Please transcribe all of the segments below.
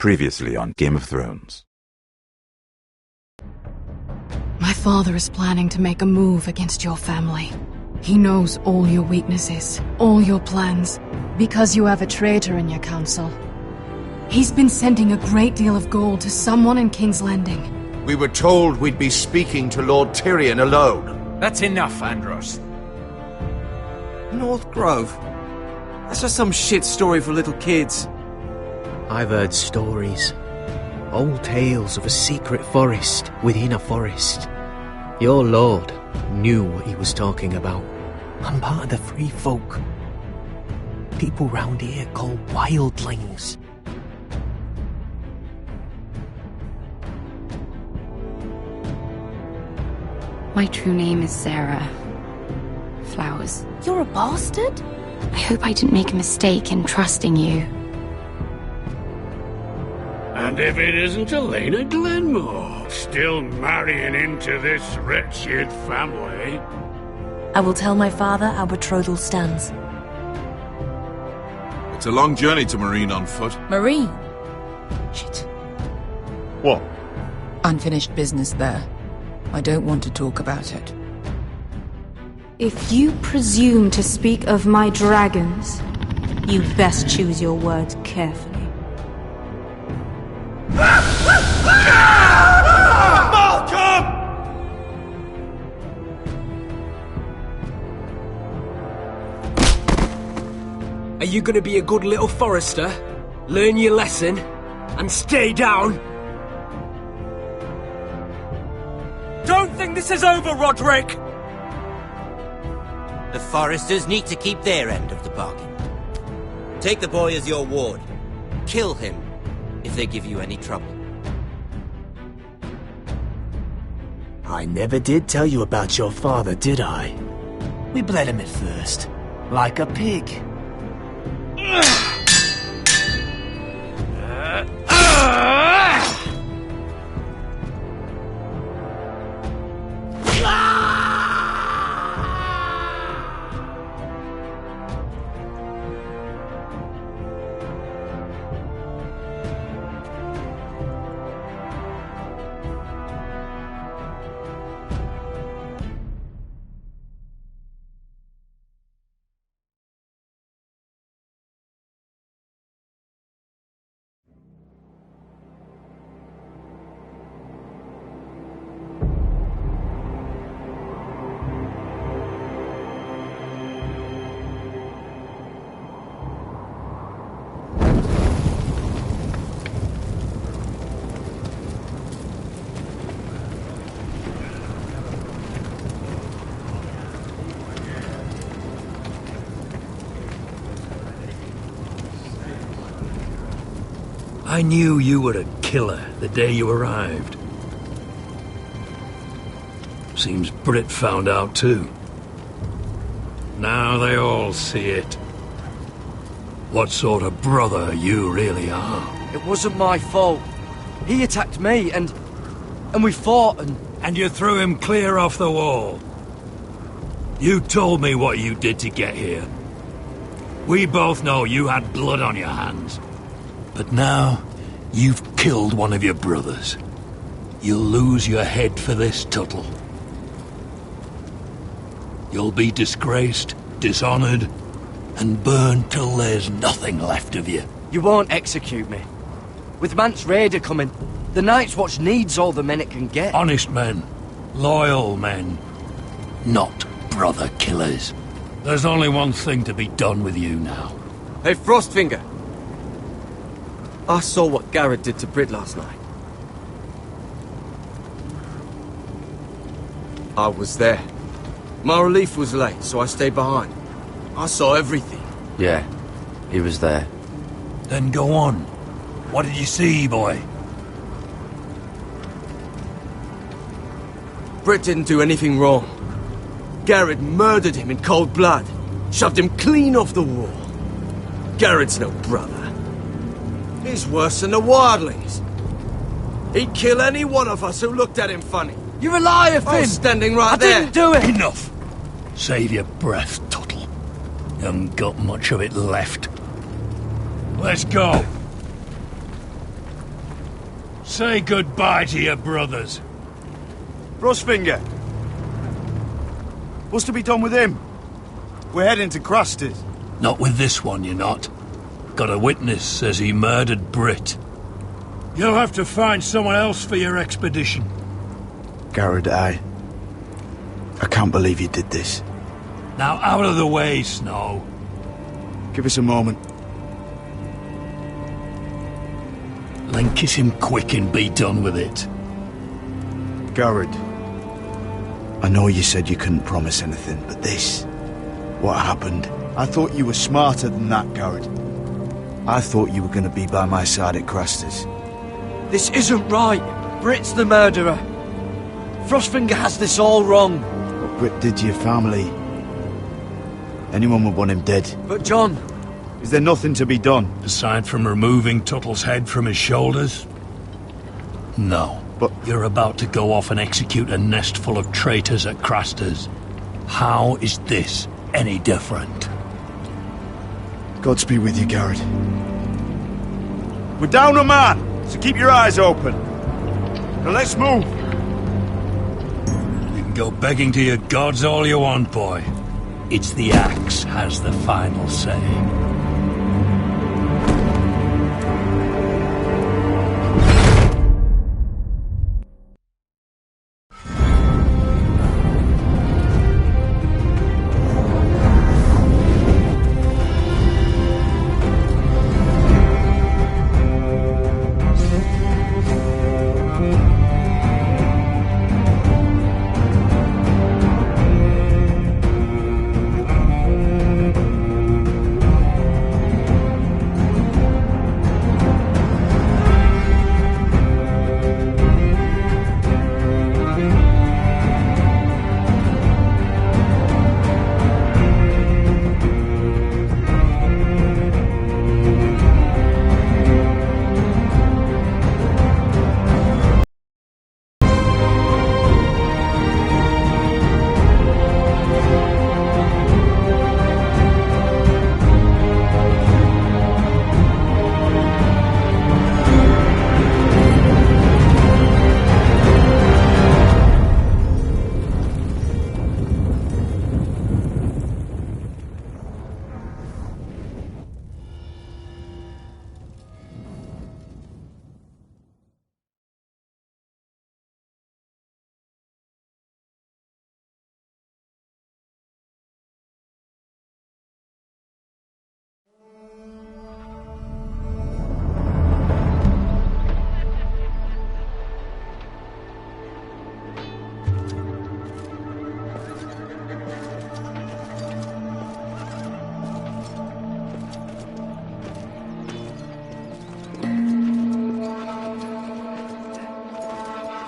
Previously on Game of Thrones. My father is planning to make a move against your family. He knows all your weaknesses, all your plans, because you have a traitor in your council. He's been sending a great deal of gold to someone in King's Landing. We were told we'd be speaking to Lord Tyrion alone. That's enough, Andros. North Grove? That's just some shit story for little kids. I've heard stories. Old tales of a secret forest within a forest. Your lord knew what he was talking about. I'm part of the free folk. People round here called wildlings. My true name is Sarah Flowers. You're a bastard? I hope I didn't make a mistake in trusting you. And if it isn't Elena Glenmore, still marrying into this wretched family. I will tell my father our betrothal stands. It's a long journey to Marine on foot. Marine? Shit. What? Unfinished business there. I don't want to talk about it. If you presume to speak of my dragons, you best choose your words carefully. Are you gonna be a good little forester? Learn your lesson? And stay down? Don't think this is over, Roderick! The foresters need to keep their end of the bargain. Take the boy as your ward. Kill him if they give you any trouble. I never did tell you about your father, did I? We bled him at first, like a pig. I knew you were a killer the day you arrived. Seems Britt found out too. Now they all see it. What sort of brother you really are. It wasn't my fault. He attacked me, and we fought, And you threw him clear off the wall. You told me what you did to get here. We both know you had blood on your hands. But now, you've killed one of your brothers. You'll lose your head for this, Tuttle. You'll be disgraced, dishonored, and burned till there's nothing left of you. You won't execute me. With Mance Raider coming, the Night's Watch needs all the men it can get. Honest men, loyal men, not brother killers. There's only one thing to be done with you now. Hey, Frostfinger. I saw what Garrett did to Britt last night. I was there. My relief was late, so I stayed behind. I saw everything. Yeah, he was there. Then go on. What did you see, boy? Britt didn't do anything wrong. Garrett murdered him in cold blood. Shoved him clean off the wall. Garrett's no brother. He's worse than the wildlings. He'd kill any one of us who looked at him funny. You're a liar, Finn! I was standing right there. I didn't do it! Enough! Save your breath, Tuttle. You haven't got much of it left. Let's go. Say goodbye to your brothers. Frostfinger! What's to be done with him? We're heading to Craster's. Not with this one, you're not. Got a witness says he murdered Brit. You'll have to find someone else for your expedition. Garrett, I can't believe you did this. Now out of the way, Snow. Give us a moment. Then kiss him quick and be done with it. Garrett, I know you said you couldn't promise anything, but this... what happened? I thought you were smarter than that, Garrett. I thought you were going to be by my side at Craster's. This isn't right. Brit's the murderer. Frostfinger has this all wrong. What Brit did to your family... anyone would want him dead. But John... is there nothing to be done? Aside from removing Tuttle's head from his shoulders? No. But... you're about to go off and execute a nest full of traitors at Craster's. How is this any different? Godspeed with you, Garrett. We're down a man, so keep your eyes open. Now let's move. You can go begging to your gods all you want, boy. It's the axe has the final say.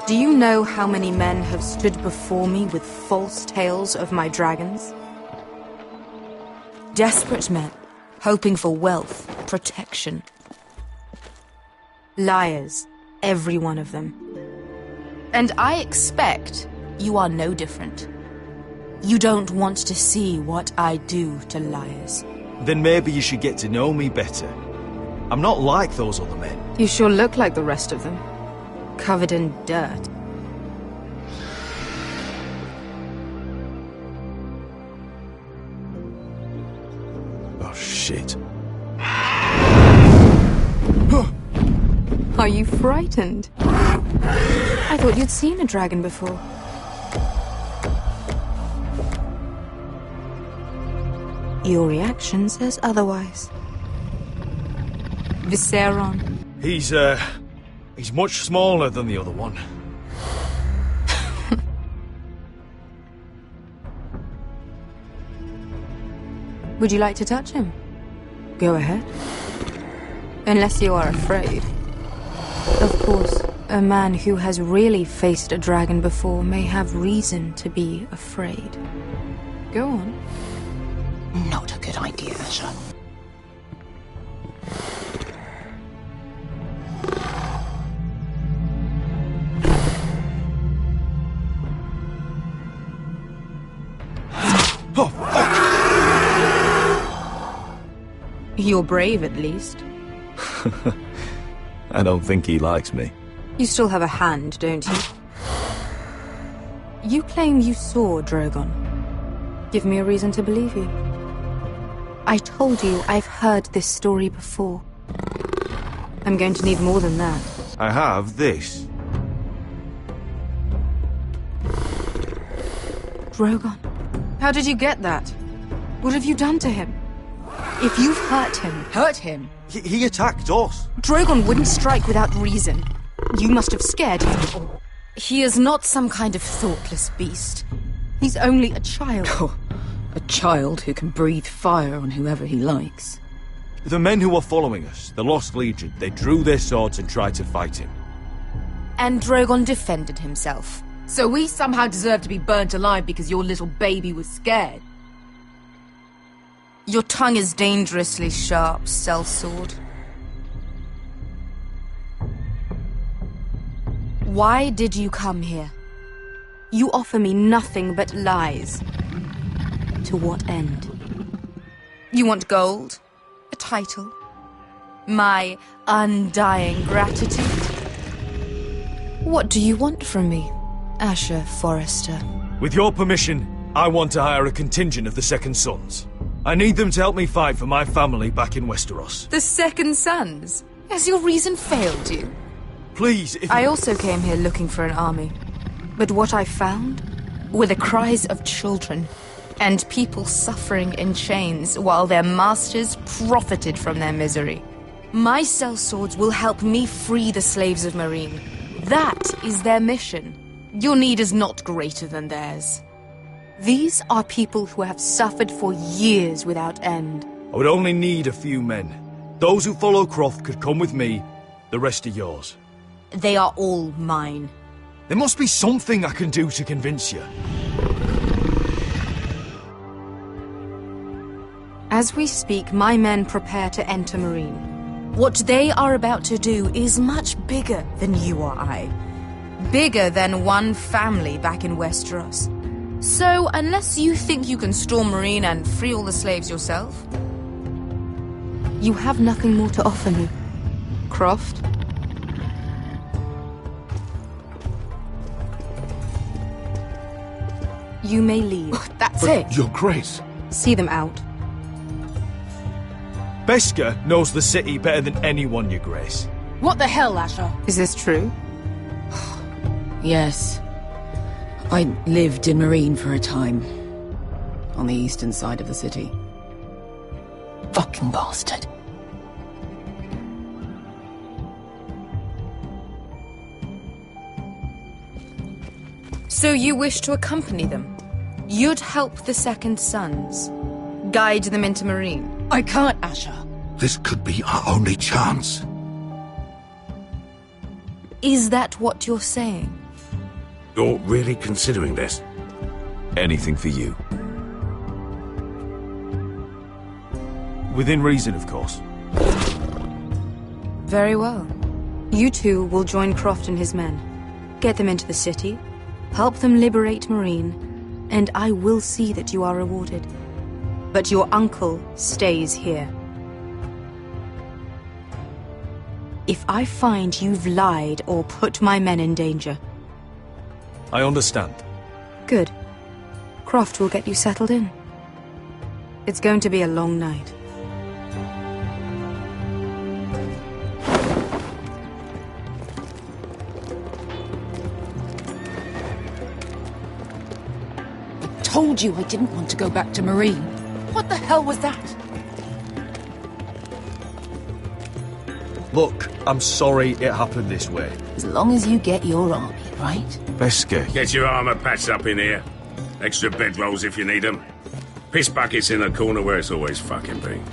Do you know how many men have stood before me with false tales of my dragons? Desperate men, hoping for wealth, protection. Liars, every one of them. And I expect you are no different. You don't want to see what I do to liars. Then maybe you should get to know me better. I'm not like those other men. You sure look like the rest of them. Covered in dirt. Oh, shit. Are you frightened? I thought you'd seen a dragon before. Your reaction says otherwise. Viseron. He's much smaller than the other one. Would you like to touch him? Go ahead. Unless you are afraid. Of course, a man who has really faced a dragon before may have reason to be afraid. Go on. Not a good idea, sir. Oh, fuck! You're brave, at least. I don't think he likes me. You still have a hand, don't you? You claim you saw Drogon. Give me a reason to believe you. I told you I've heard this story before. I'm going to need more than that. I have this. Drogon. How did you get that? What have you done to him? If you've hurt him... Hurt him? He attacked us. Drogon wouldn't strike without reason. You must have scared him. Or he is not some kind of thoughtless beast. He's only a child. Oh, a child who can breathe fire on whoever he likes. The men who were following us, the Lost Legion, they drew their swords and tried to fight him. And Drogon defended himself. So we somehow deserve to be burnt alive because your little baby was scared? Your tongue is dangerously sharp, sellsword. Why did you come here? You offer me nothing but lies. To what end? You want gold? A title? My undying gratitude? What do you want from me, Asher Forrester? With your permission, I want to hire a contingent of the Second Sons. I need them to help me fight for my family back in Westeros. The Second Sons? Has your reason failed you? Please, if I also came here looking for an army. But what I found were the cries of children and people suffering in chains while their masters profited from their misery. My sellswords will help me free the slaves of Meereen. That is their mission. Your need is not greater than theirs. These are people who have suffered for years without end. I would only need a few men. Those who follow Croft could come with me, the rest are yours. They are all mine. There must be something I can do to convince you. As we speak, my men prepare to enter Meereen. What they are about to do is much bigger than you or I. Bigger than one family back in Westeros. So, unless you think you can storm Meereen and free all the slaves yourself, you have nothing more to offer me, Croft. You may leave. That's it. Your Grace. See them out. Beskar knows the city better than anyone, Your Grace. What the hell, Asher? Is this true? Yes. I lived in Meereen for a time. On the eastern side of the city. Fucking bastard. So you wish to accompany them? You'd help the Second Sons? Guide them into Meereen? I can't, Asher. This could be our only chance. Is that what you're saying? You're really considering this? Anything for you. Within reason, of course. Very well. You two will join Croft and his men. Get them into the city, help them liberate Meereen, and I will see that you are rewarded. But your uncle stays here. If I find you've lied or put my men in danger... I understand. Good. Croft will get you settled in. It's going to be a long night. I told you I didn't want to go back to Meereen. What the hell was that? Look, I'm sorry it happened this way. As long as you get your army, right? Beskar. Get your armor patched up in here. Extra bedrolls if you need them. Piss buckets in the corner where it's always fucking been.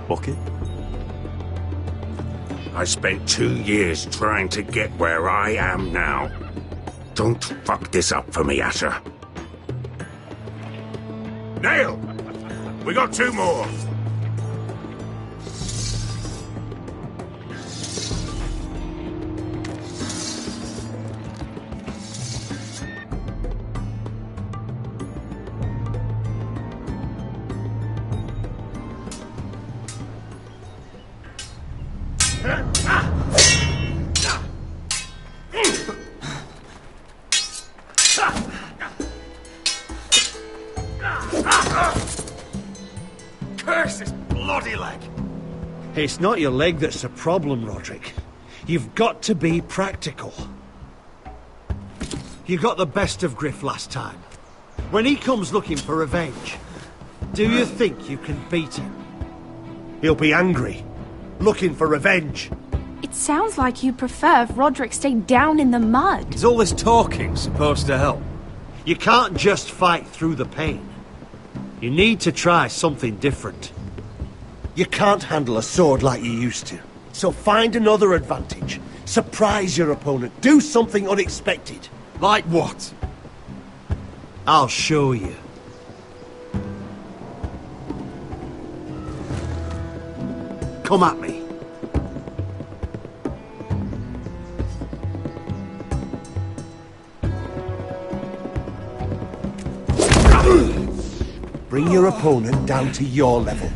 Bucket? I spent 2 years trying to get where I am now. Don't fuck this up for me, Asher. Nail! We got 2 more! Curse this bloody leg! It's not your leg that's the problem, Roderick. You've got to be practical. You got the best of Griff last time. When he comes looking for revenge, do you think you can beat him? He'll be angry, looking for revenge. It sounds like you prefer if Roderick stayed down in the mud. Is all this talking supposed to help? You can't just fight through the pain. You need to try something different. You can't handle a sword like you used to. So find another advantage. Surprise your opponent. Do something unexpected. Like what? I'll show you. Come at me. Bring your opponent down to your level.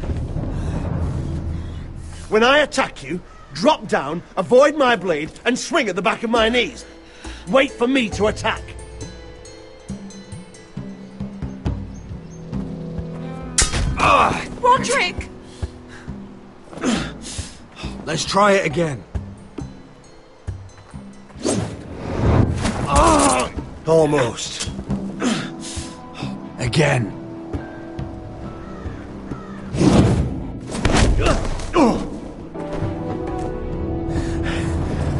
When I attack you, drop down, avoid my blade, and swing at the back of my knees. Wait for me to attack. Roderick! Let's try it again. Almost. Again.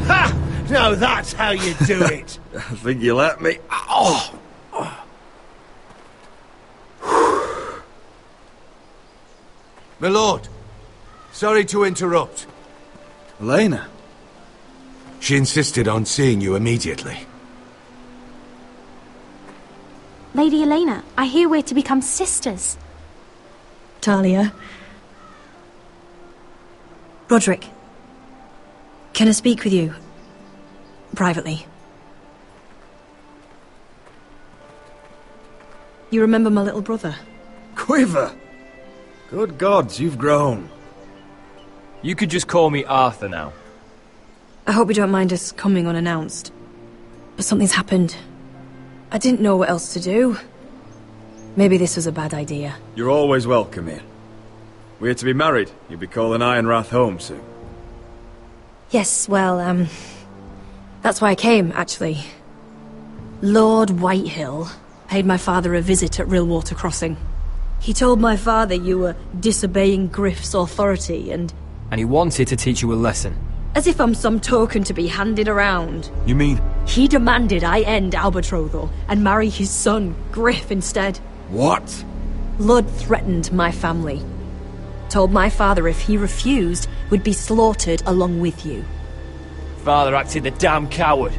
Ha! Now that's how you do it. I think you let me. Oh! My lord, sorry to interrupt. Elena? She insisted on seeing you immediately. Lady Elena, I hear we're to become sisters. Talia. Roderick. Can I speak with you? Privately. You remember my little brother? Quiver! Good gods, you've grown. You could just call me Arthur now. I hope you don't mind us coming unannounced. But something's happened. I didn't know what else to do. Maybe this was a bad idea. You're always welcome here. We're to be married. You'll be calling Ironrath home soon. Yes, well, that's why I came, actually. Lord Whitehill paid my father a visit at Rillwater Crossing. He told my father you were disobeying Griff's authority and he wanted to teach you a lesson. As if I'm some token to be handed around. You mean? He demanded I end our betrothal and marry his son, Griff, instead. What? Lud threatened my family. Told my father if he refused, we'd be slaughtered along with you. Father acted the damn coward.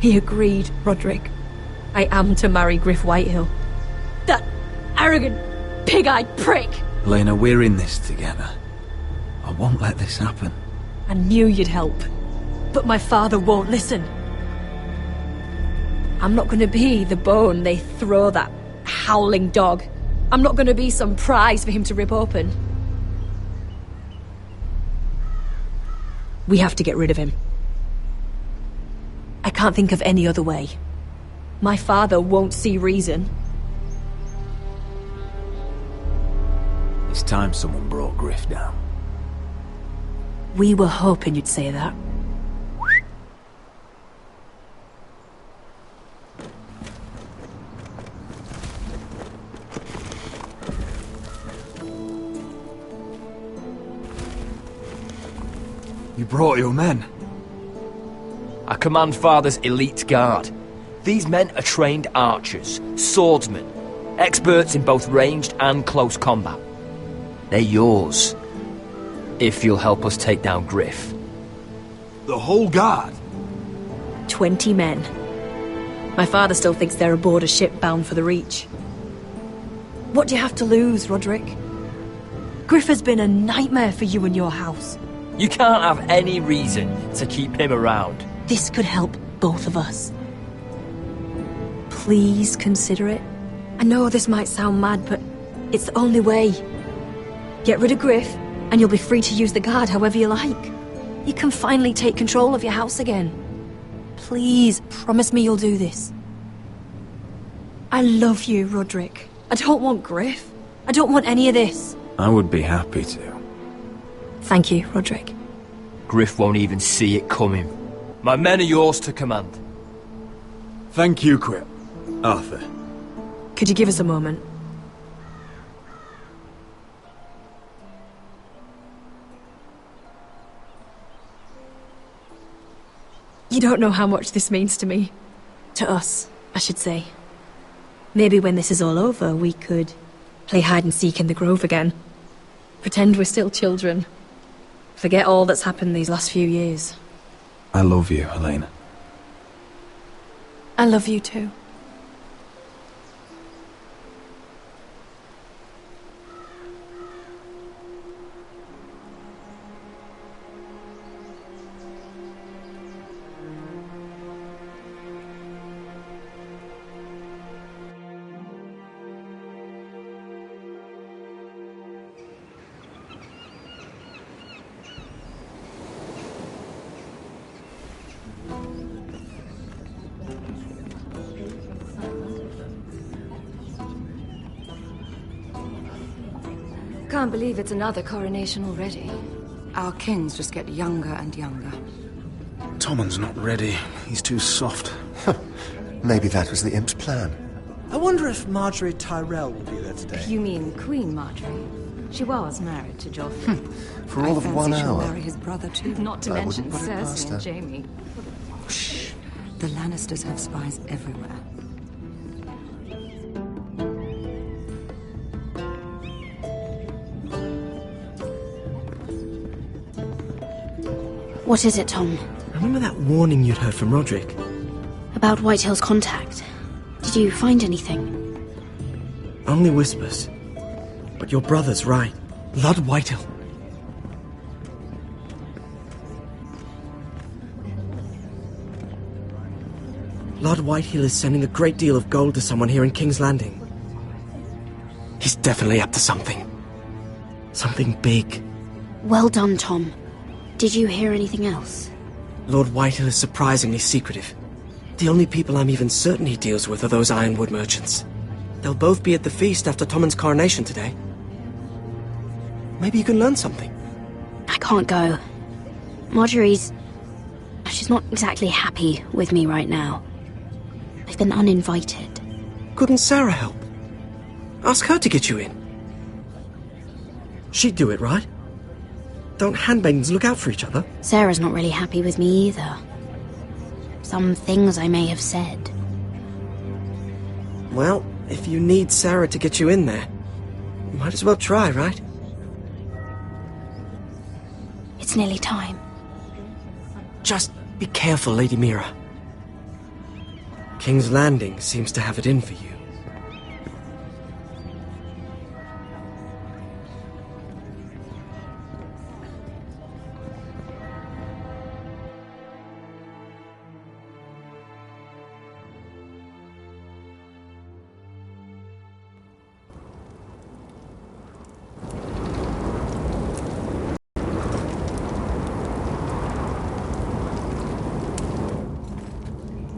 He agreed, Roderick. I am to marry Griff Whitehill. That arrogant, pig-eyed prick! Elena, we're in this together. I won't let this happen. I knew you'd help. But my father won't listen. I'm not gonna be the bone they throw that howling dog. I'm not gonna be some prize for him to rip open. We have to get rid of him. I can't think of any other way. My father won't see reason. It's time someone brought Griff down. We were hoping you'd say that. You brought your men. I command Father's elite guard. These men are trained archers, swordsmen, experts in both ranged and close combat. They're yours, if you'll help us take down Griff. The whole guard? 20 men. My father still thinks they're aboard a ship bound for the Reach. What do you have to lose, Roderick? Griff has been a nightmare for you and your house. You can't have any reason to keep him around. This could help both of us. Please consider it. I know this might sound mad, but it's the only way. Get rid of Griff, and you'll be free to use the guard however you like. You can finally take control of your house again. Please, promise me you'll do this. I love you, Roderick. I don't want Griff. I don't want any of this. I would be happy to. Thank you, Roderick. Griff won't even see it coming. My men are yours to command. Thank you, Quip. Arthur. Could you give us a moment? You don't know how much this means to me. To us, I should say. Maybe when this is all over, we could play hide-and-seek in the Grove again. Pretend we're still children. Forget all that's happened these last few years. I love you, Helena. I love you too. Can't believe it's another coronation already. Our kings just get younger and younger. Tommen's not ready. He's too soft. Maybe that was the imp's plan. I wonder if Marjorie Tyrell will be there today. You mean Queen Marjorie? She was married to Joffrey. For all of 1 she'll hour. marry his brother too. Not to I mention wouldn't put it past Cersei her. and Jaime. Shh. The Lannisters have spies everywhere. What is it, Tom? Remember that warning you'd heard from Roderick? About Whitehill's contact. Did you find anything? Only whispers. But your brother's right. Lord Whitehill. Lord Whitehill is sending a great deal of gold to someone here in King's Landing. He's definitely up to something. Something big. Well done, Tom. Did you hear anything else? Lord Whitehill is surprisingly secretive. The only people I'm even certain he deals with are those ironwood merchants. They'll both be at the feast after Tommen's coronation today. Maybe you can learn something. I can't go. Marjorie's... she's not exactly happy with me right now. I've been uninvited. Couldn't Sarah help? Ask her to get you in. She'd do it, right? Don't handmaidens look out for each other? Sarah's not really happy with me either. Some things I may have said. Well, if you need Sarah to get you in there, you might as well try, right? It's nearly time. Just be careful, Lady Mira. King's Landing seems to have it in for you.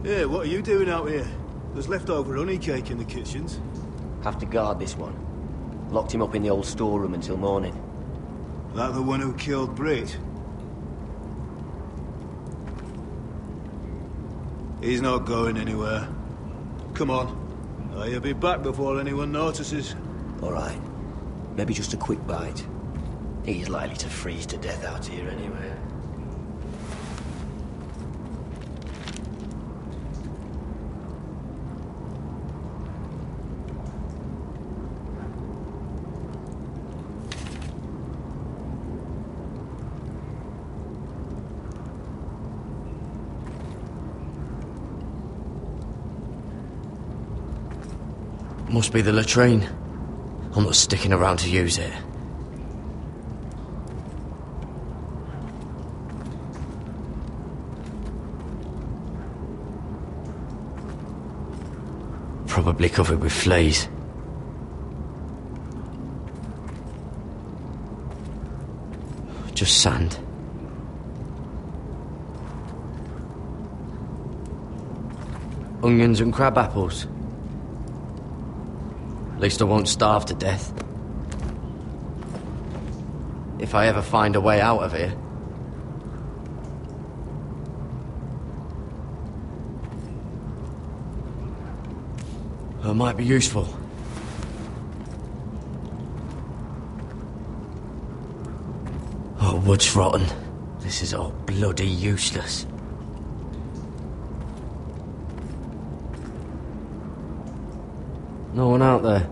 Yeah, what are you doing out here? There's leftover honey cake in the kitchens. Have to guard this one. Locked him up in the old storeroom until morning. That the one who killed Brit? He's not going anywhere. Come on. He'll be back before anyone notices. All right. Maybe just a quick bite. He's likely to freeze to death out here anyway. Must be the latrine. I'm not sticking around to use it. Probably covered with fleas. Just sand. Onions and crab apples. At least I won't starve to death. If I ever find a way out of here. It might be useful. Oh, wood's rotten. This is all bloody useless. No one out there.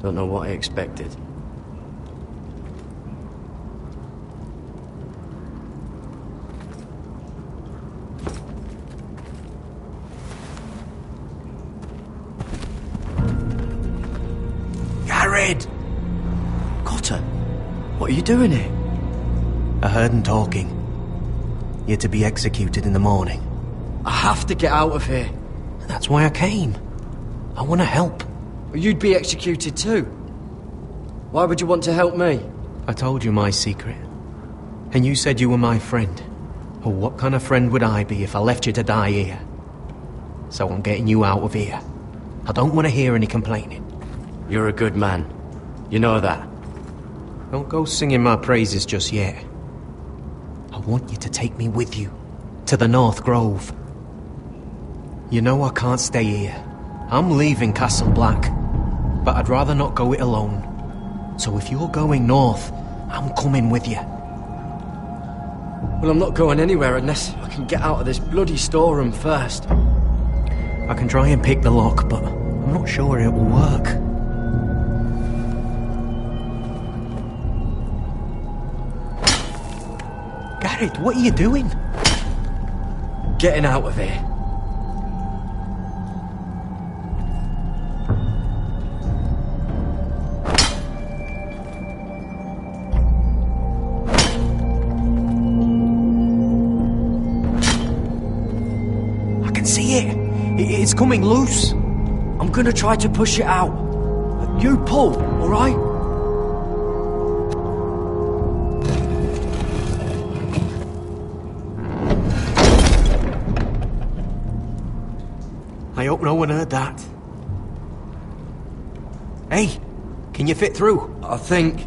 Don't know what I expected. Garrett! Cotter, what are you doing here? I heard him talking. You're to be executed in the morning. I have to get out of here. That's why I came. I want to help. You'd be executed too. Why would you want to help me? I told you my secret. And you said you were my friend. Well, what kind of friend would I be if I left you to die here? So I'm getting you out of here. I don't want to hear any complaining. You're a good man. You know that. Don't go singing my praises just yet. I want you to take me with you. To the North Grove. You know I can't stay here. I'm leaving Castle Black. But I'd rather not go it alone. So if you're going north, I'm coming with you. Well, I'm not going anywhere unless I can get out of this bloody storeroom first. I can try and pick the lock, but I'm not sure it will work. Garrett, what are you doing? Getting out of here. It's coming loose. I'm gonna try to push it out. You pull, alright? I hope no one heard that. Hey, can you fit through? I think.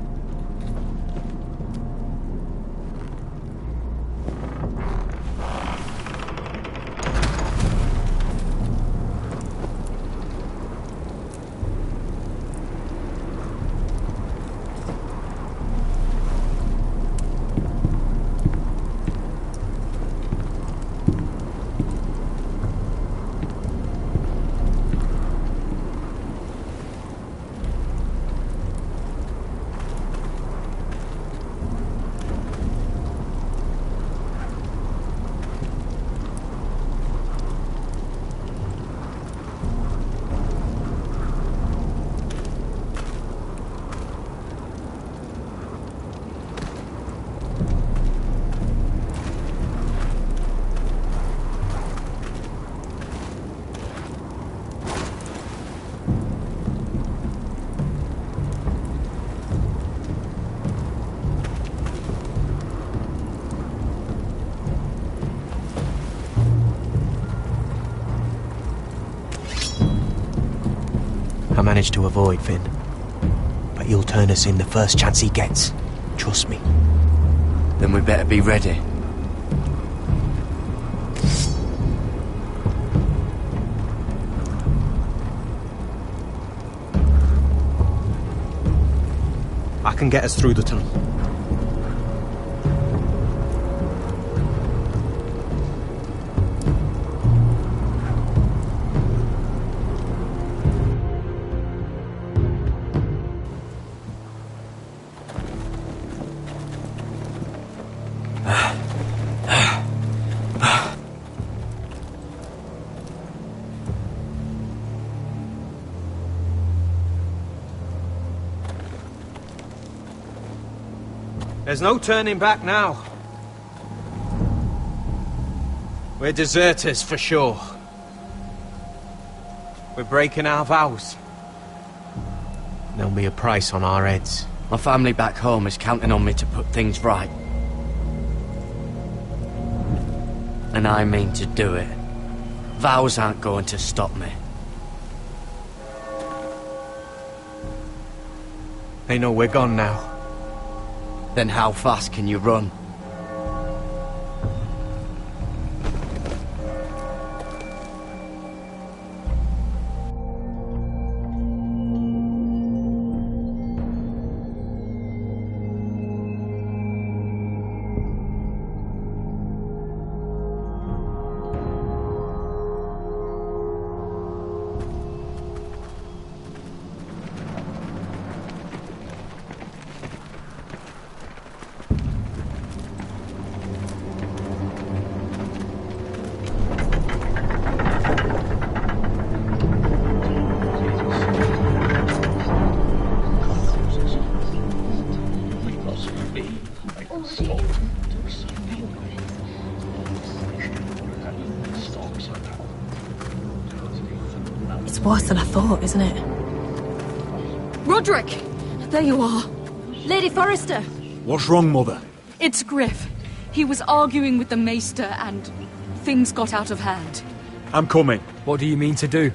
I managed to avoid Finn. But he'll turn us in the first chance he gets. Trust me. Then we better be ready. I can get us through the tunnel. There's no turning back now. We're deserters for sure. We're breaking our vows. There'll be a price on our heads. My family back home is counting on me to put things right. And I mean to do it. Vows aren't going to stop me. They know we're gone now. Then how fast can you run? It's worse than I thought, isn't it? Roderick! There you are. Lady Forrester! What's wrong, Mother? It's Griff. He was arguing with the Maester and things got out of hand. I'm coming. What do you mean to do?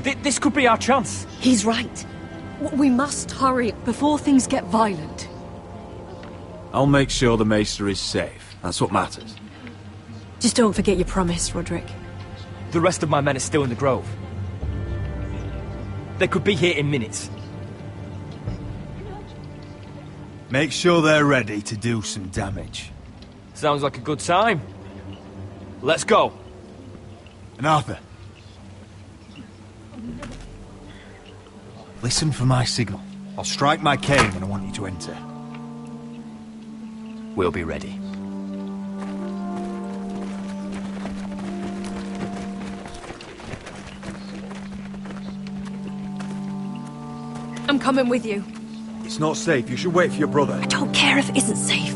This could be our chance. He's right. We must hurry before things get violent. I'll make sure the Maester is safe. That's what matters. Just don't forget your promise, Roderick. The rest of my men are still in the grove. They could be here in minutes. Make sure they're ready to do some damage. Sounds like a good time. Let's go. And Arthur, listen for my signal. I'll strike my cane when I want you to enter. We'll be ready. I'm coming with you. It's not safe. You should wait for your brother. I don't care if it isn't safe.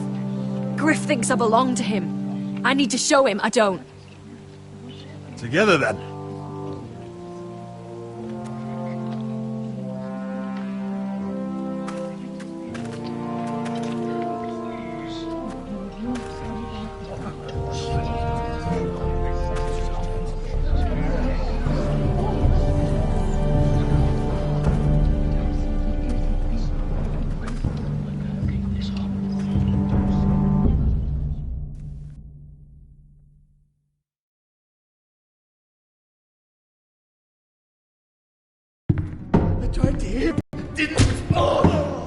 Griff thinks I belong to him. I need to show him I don't. Together then.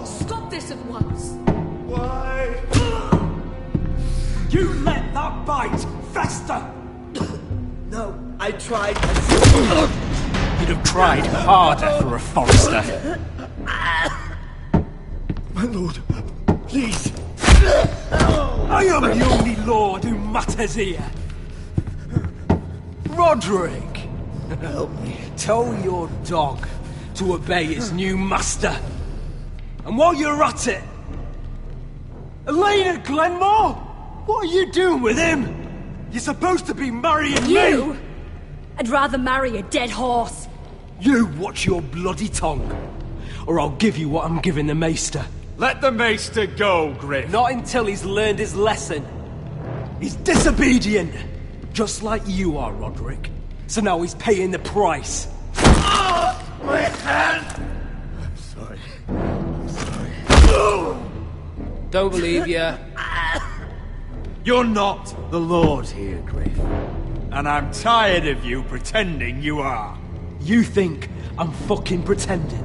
Stop this at once. Why? You let that bite fester! No, I tried. You'd have tried harder for a Forrester. My lord, please. I am the only lord who matters here. Roderick! Help me. Tell your dog to obey his new master. And while you're at it, Elena Glenmore, what are you doing with him? You're supposed to be marrying You? me. I'd rather marry a dead horse. You watch your bloody tongue, or I'll give you what I'm giving the Maester. Let the Maester go, Griff. Not until he's learned his lesson. He's disobedient, just like you are, Roderick. So now he's paying the price. My hand! I'm sorry. I'm sorry. Don't believe you. You're not the Lord here, Griff. And I'm tired of you pretending you are. You think I'm fucking pretending?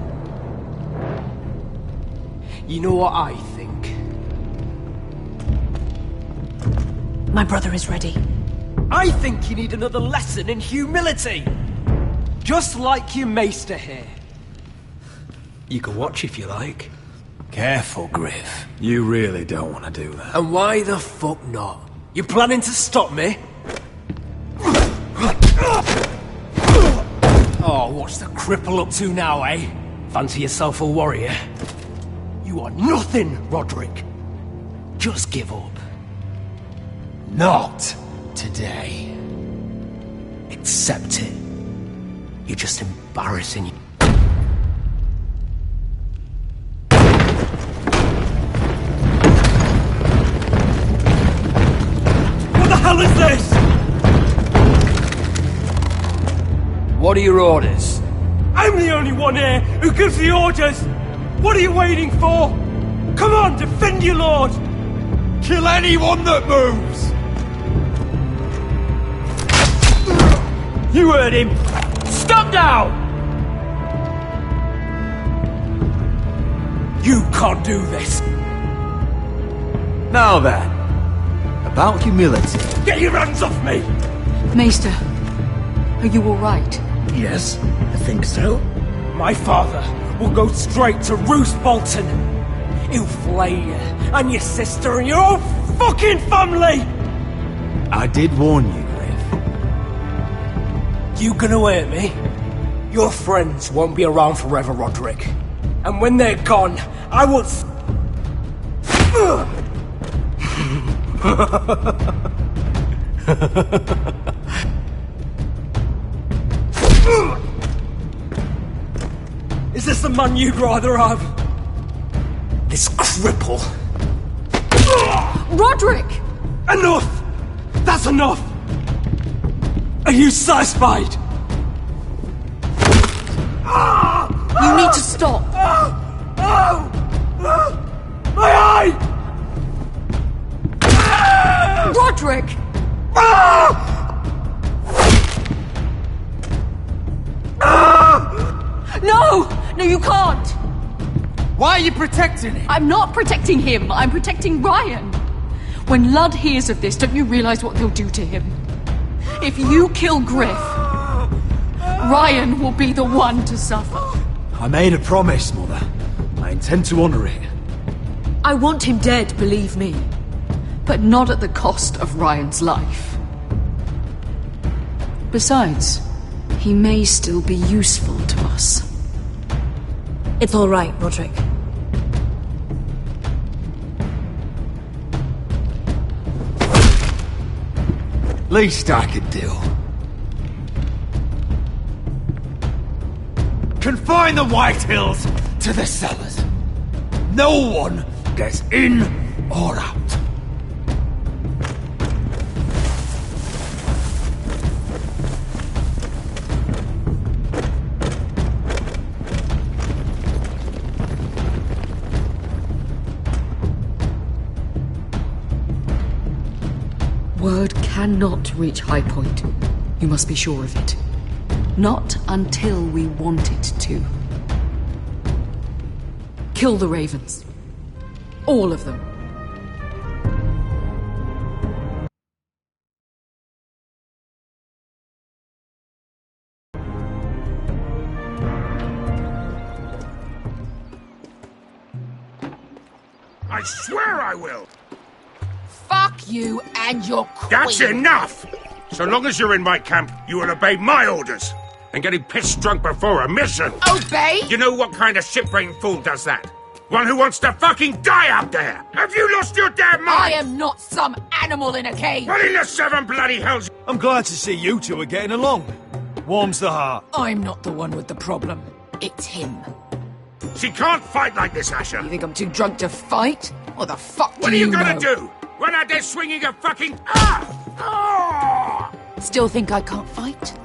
You know what I think? My brother is ready. I think you need another lesson in humility. Just like your Maester here. You can watch if you like. Careful, Griff. You really don't want to do that. And why the fuck not? You planning to stop me? Oh, what's the cripple up to now, eh? Fancy yourself a warrior? You are nothing, Roderick. Just give up. Not today. Accept it. You're just embarrassing you. What the hell is this? What are your orders? I'm the only one here who gives the orders! What are you waiting for? Come on, defend your lord! Kill anyone that moves! You heard him! Stop now! You can't do this! Now then, about humility. Get your hands off me! Maester, are you alright? Yes, I think so. My father will go straight to Roose Bolton. He'll flay you, and your sister, and your whole fucking family! I did warn you, Griff. You gonna hurt me? Your friends won't be around forever, Roderick. And when they're gone, I will... Is this the man you'd rather have? This cripple? Roderick! Enough! That's enough! Are you satisfied? You need to stop! My eye! Roderick! No! No, you can't! Why are you protecting him? I'm not protecting him. I'm protecting Ryan. When Ludd hears of this, don't you realize what they'll do to him? If you kill Griff, Ryan will be the one to suffer. I made a promise, Mother. I intend to honor it. I want him dead, believe me. But not at the cost of Ryan's life. Besides, he may still be useful to us. It's all right, Roderick. Least I could do. Confine the White Hills to the cellars. No one gets in or out. Word cannot reach High Point. You must be sure of it. Not until we want it to. Kill the ravens. All of them. I swear I will! Fuck you and your queen. That's enough! So long as you're in my camp, you will obey my orders. And getting pissed drunk before a mission. Obey? You know what kind of ship-brained fool does that? One who wants to fucking die out there! Have you lost your damn mind? I am not some animal in a cage. What in the seven bloody hells? I'm glad to see you two are getting along. Warms the heart. I'm not the one with the problem. It's him. She can't fight like this, Asher. You think I'm too drunk to fight? What the fuck What do are you know? gonna do? Run out there swinging a fucking... Still think I can't fight?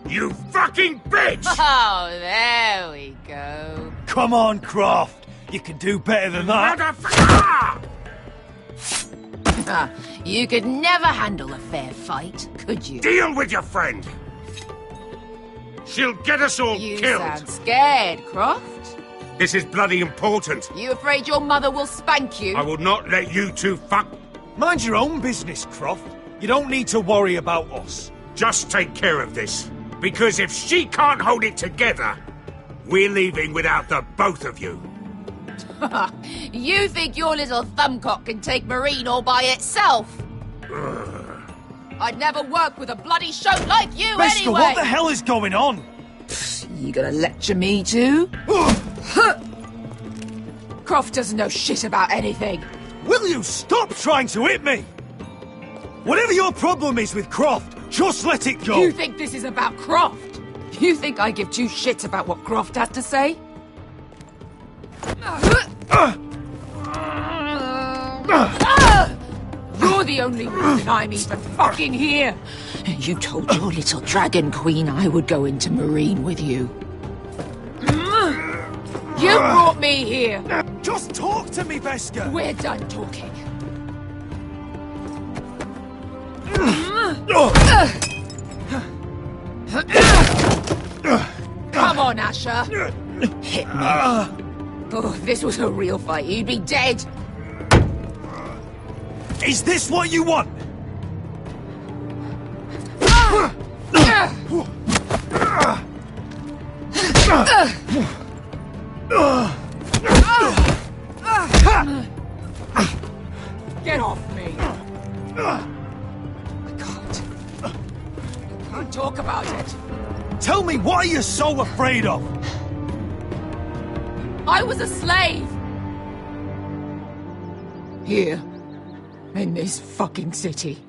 You fucking bitch! Oh, there we go. Come on, Croft. You can do better than that. You could never handle a fair fight, could you? Deal with your friend. She'll get us all You killed. sound scared, Croft. This is bloody important. You afraid your mother will spank you? I will not let you two fuck... Mind your own business, Croft. You don't need to worry about us. Just take care of this. Because if she can't hold it together, we're leaving without the both of you. You think your little thumbcock can take Marine all by itself? I'd never work with a bloody show like you Bester, anyway! what the hell is going on? You gonna lecture me too? Croft doesn't know shit about anything. Will you stop trying to hit me? Whatever your problem is with Croft, just let it go. You think this is about Croft? You think I give two shits about what Croft has to say? You're the only reason I'm even fucking here. You told your little dragon queen I would go into Marine with you. You brought me here. Just talk to me, Veska. We're done talking. Come on, Asher. Hit me. Oh, if this was a real fight, you'd be dead. Is this what you want? Get off me. I can't talk about it. Tell me, what are you so afraid of? I was a slave. Here. In this fucking city.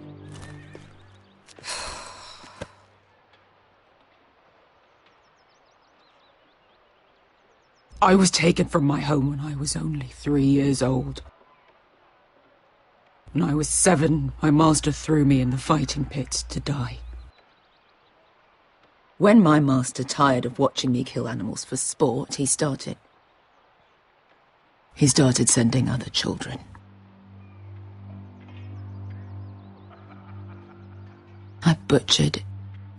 I was taken from my home when I was only 3 years old. When I was 7, my master threw me in the fighting pit to die. When my master tired of watching me kill animals for sport, he started sending other children. I butchered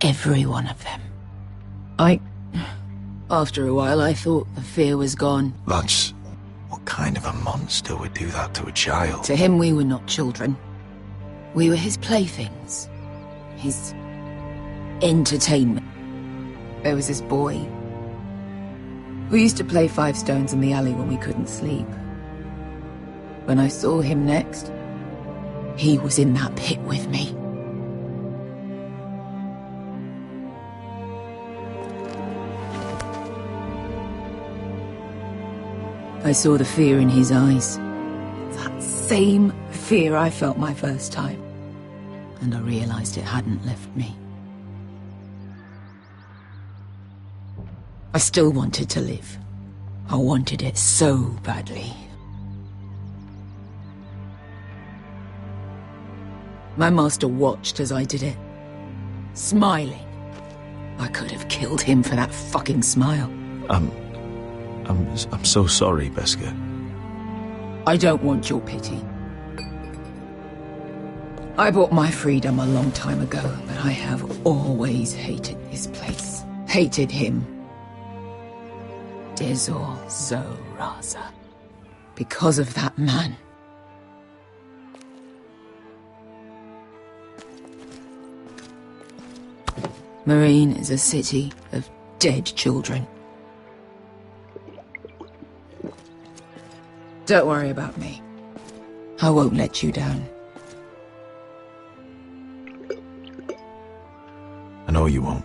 every one of them. After a while, I thought the fear was gone. That's... what kind of a monster would do that to a child? To him, we were not children. We were his playthings. His entertainment. There was this boy. We used to play 5 stones in the alley when we couldn't sleep. When I saw him next, he was in that pit with me. I saw the fear in his eyes. That same fear I felt my first time. And I realized it hadn't left me. I still wanted to live. I wanted it so badly. My master watched as I did it, smiling. I could have killed him for that fucking smile. I'm so sorry, Veska. I don't want your pity. I bought my freedom a long time ago, but I have always hated this place. Hated him. Dezor Zoraza. Because of that man. Marine is a city of dead children. Don't worry about me. I won't let you down. I know you won't.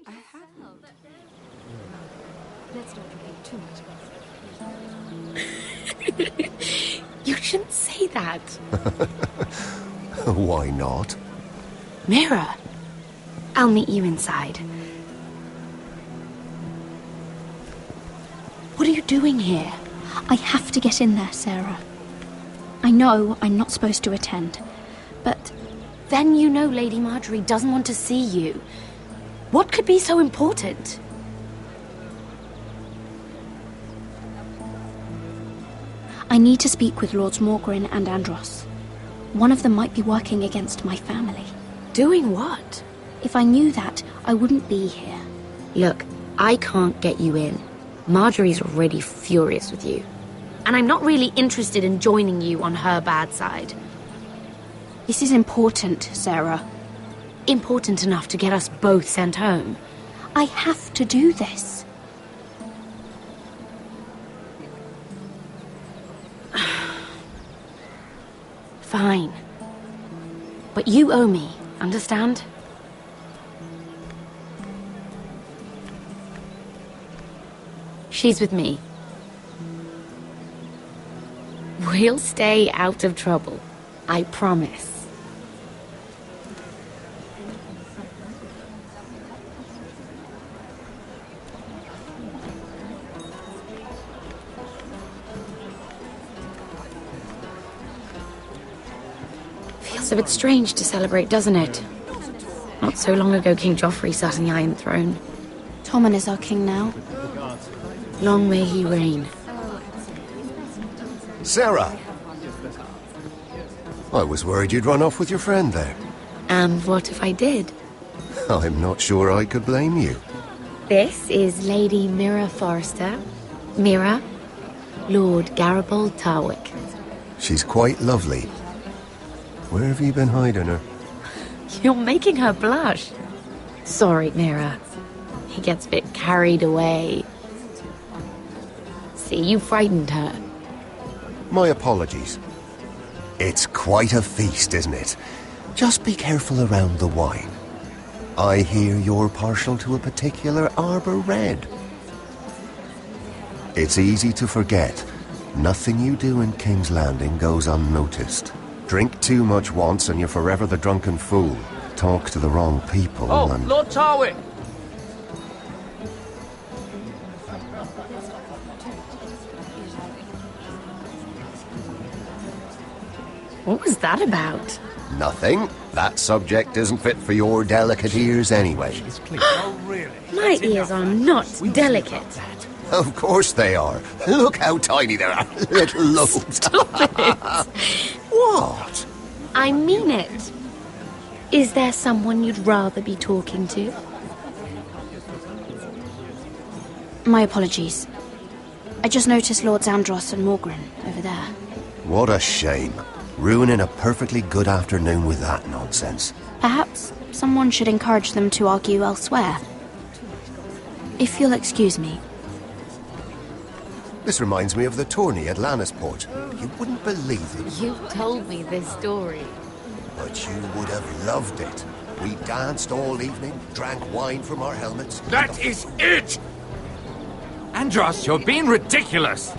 I have. Let's not repeat too much. You shouldn't say that. Why not? Mira, I'll meet you inside. What are you doing here? I have to get in there, Sarah. I know I'm not supposed to attend, but then you know Lady Marjorie doesn't want to see you. What could be so important? I need to speak with Lords Morgrin and Andros. One of them might be working against my family. Doing what? If I knew that, I wouldn't be here. Look, I can't get you in. Marjorie's already furious with you. And I'm not really interested in joining you on her bad side. This is important, Sarah. Important enough to get us both sent home. I have to do this. Fine. But you owe me, understand? She's with me. We'll stay out of trouble. I promise. Feels a bit strange to celebrate, doesn't it? Not so long ago, King Joffrey sat on the Iron Throne. Tommen is our king now. Long may he reign. Sarah! I was worried you'd run off with your friend there. And what if I did? I'm not sure I could blame you. This is Lady Mira Forrester. Mira, Lord Garibald Tarwick. She's quite lovely. Where have you been hiding her? You're making her blush. Sorry, Mira. He gets a bit carried away. See, you frightened her. My apologies. It's quite a feast, isn't it? Just be careful around the wine. I hear you're partial to a particular Arbor Red. It's easy to forget. Nothing you do in King's Landing goes unnoticed. Drink too much once and you're forever the drunken fool. Talk to the wrong people and... Lord Tarwick! What was that about? Nothing. That subject isn't fit for your delicate ears anyway. My ears are not delicate. Of course they are. Look how tiny they are. Little lobes. Stop it. What? I mean it. Is there someone you'd rather be talking to? My apologies. I just noticed Lords Andros and Morgren over there. What a shame. Ruining a perfectly good afternoon with that nonsense. Perhaps someone should encourage them to argue elsewhere. If you'll excuse me. This reminds me of the tourney at Lannisport. You wouldn't believe it. You've told me this story. But you would have loved it. We danced all evening, drank wine from our helmets. That is it! Andros, you're being ridiculous!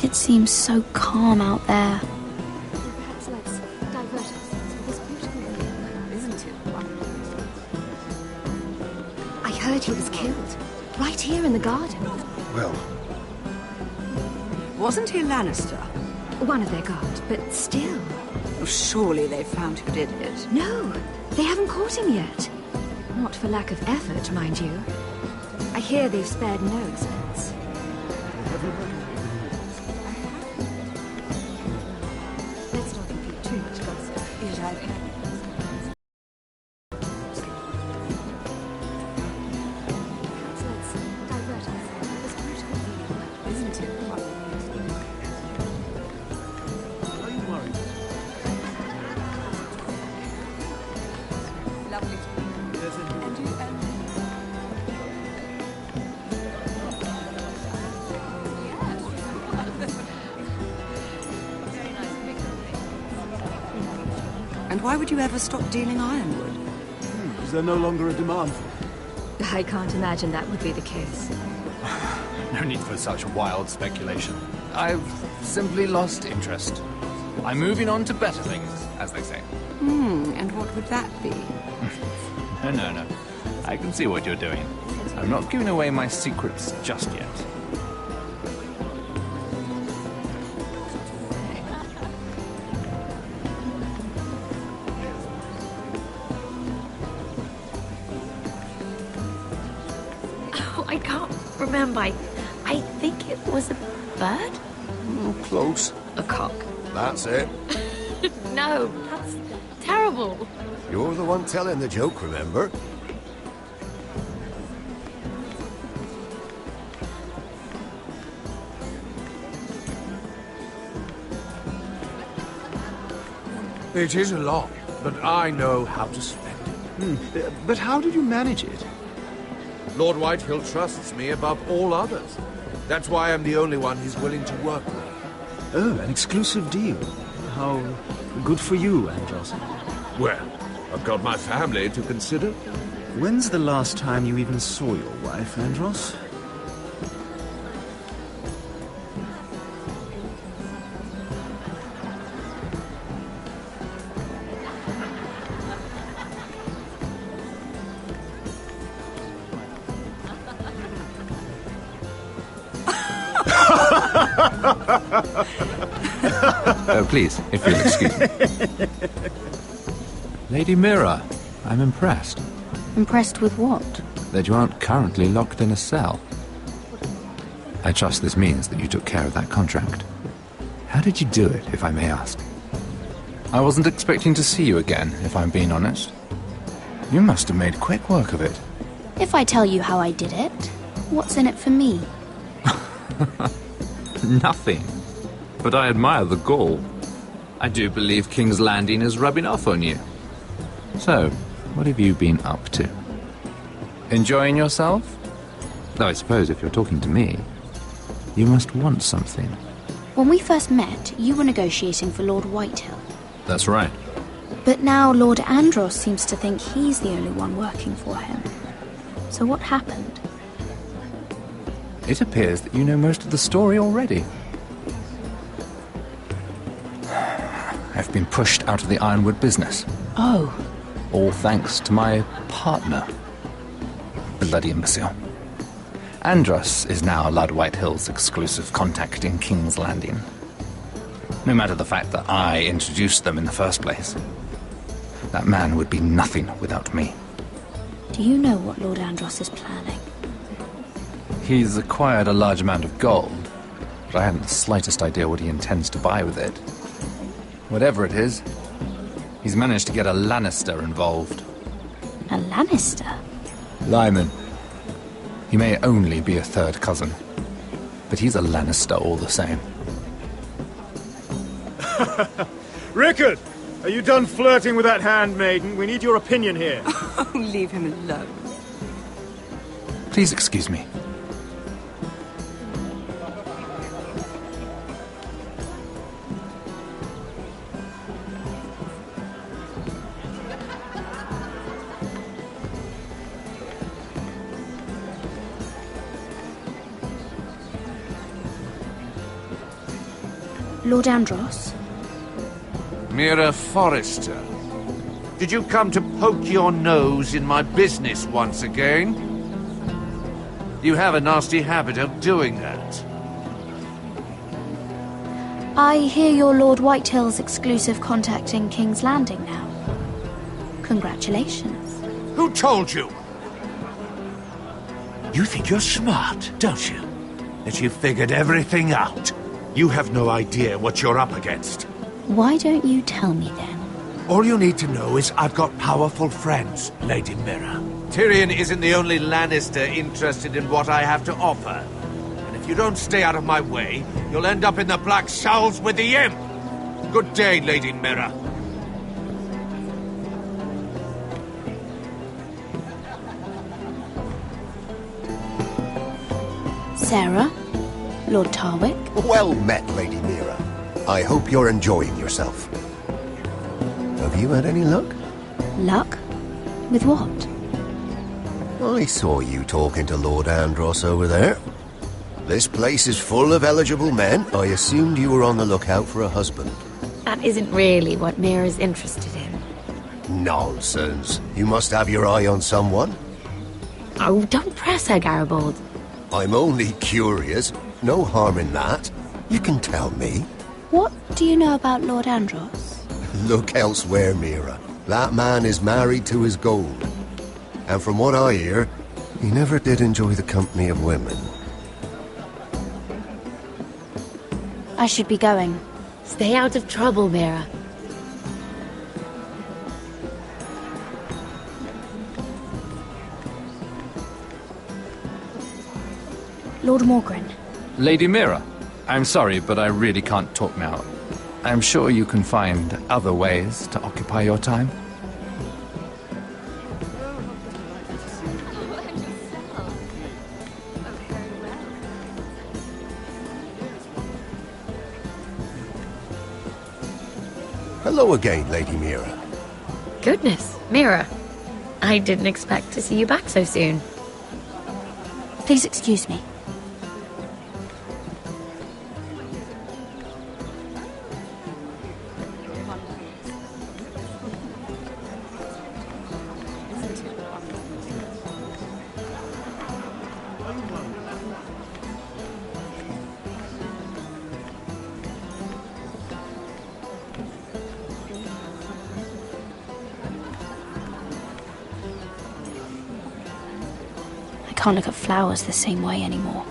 It seems so calm out there. I heard he was killed. Right here in the garden. Well... Wasn't he Lannister? One of their guard, but still. Oh, surely they found who did it. No, they haven't caught him yet. Not for lack of effort, mind you. I hear they've spared no expense. Let's not repeat too much gossip. Let's divert ourselves. This beautiful view, isn't it? Are you worried? Lovely to meet you. There's a... And why would you ever stop dealing ironwood? Is there no longer a demand for it? I can't imagine that would be the case. No need for such wild speculation. I've simply lost interest. I'm moving on to better things, as they say. And what would that be? No. I can see what you're doing. I'm not giving away my secrets just yet. Oh, I can't remember. I think it was a bird? Close. A cock. That's it. No, that's terrible. You're the one telling the joke, remember? It is a lot, but I know how to spell. But how did you manage it? Lord Whitehill trusts me above all others. That's why I'm the only one he's willing to work with. Oh, an exclusive deal. How good for you, Andros. Well, I've got my family to consider. When's the last time you even saw your wife, Andros? Oh, please, if you'll excuse me. Lady Mira, I'm impressed. Impressed with what? That you aren't currently locked in a cell. I trust this means that you took care of that contract. How did you do it, if I may ask? I wasn't expecting to see you again, if I'm being honest. You must have made quick work of it. If I tell you how I did it, what's in it for me? Nothing. But I admire the gall. I do believe King's Landing is rubbing off on you. So, what have you been up to? Enjoying yourself? Though I suppose if you're talking to me, you must want something. When we first met, you were negotiating for Lord Whitehill. That's right. But now Lord Andros seems to think he's the only one working for him. So what happened? It appears that you know most of the story already. I've been pushed out of the ironwood business. Oh. All thanks to my partner. Bloody imbecile. Andros is now Lord Whitehill's exclusive contact in King's Landing. No matter the fact that I introduced them in the first place. That man would be nothing without me. Do you know what Lord Andros is planning? He's acquired a large amount of gold, but I haven't the slightest idea what he intends to buy with it. Whatever it is, he's managed to get a Lannister involved. A Lannister? Lyman. He may only be a third cousin, but he's a Lannister all the same. Rickard! Are you done flirting with that handmaiden? We need your opinion here. Oh, leave him alone. Please excuse me. Lord Andros? Mira Forrester, did you come to poke your nose in my business once again? You have a nasty habit of doing that. I hear you're Lord Whitehill's exclusive contact in King's Landing now. Congratulations. Who told you? You think you're smart, don't you? That you've figured everything out. You have no idea what you're up against. Why don't you tell me then? All you need to know is I've got powerful friends, Lady Mira. Tyrion isn't the only Lannister interested in what I have to offer. And if you don't stay out of my way, you'll end up in the Black Showls with the Imp. Good day, Lady Mira. Sarah? Lord Tarwick? Well met, Lady Mira. I hope you're enjoying yourself. Have you had any luck? Luck? With what? I saw you talking to Lord Andros over there. This place is full of eligible men. I assumed you were on the lookout for a husband. That isn't really what Mira's interested in. Nonsense. You must have your eye on someone. Oh, don't press her, Garibaldi. I'm only curious. No harm in that. You can tell me. What do you know about Lord Andros? Look elsewhere, Mira. That man is married to his gold. And from what I hear, he never did enjoy the company of women. I should be going. Stay out of trouble, Mira. Lord Morgren. Lady Mira, I'm sorry, but I really can't talk now. I'm sure you can find other ways to occupy your time. Hello again, Lady Mira. Goodness, Mira. I didn't expect to see you back so soon. Please excuse me. I can't look at flowers the same way anymore.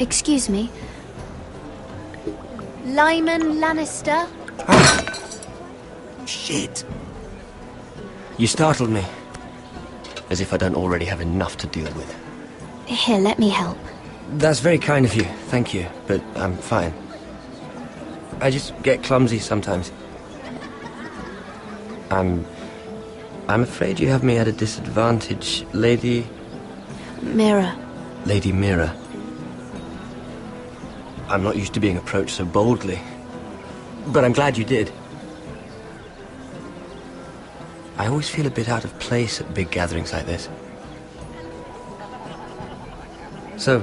Excuse me. Lyman Lannister? Shit. You startled me. As if I don't already have enough to deal with. Here, let me help. That's very kind of you, thank you, but I'm fine. I just get clumsy sometimes. I'm afraid you have me at a disadvantage, Lady... Mira. Lady Mira. I'm not used to being approached so boldly, but I'm glad you did. I always feel a bit out of place at big gatherings like this. So,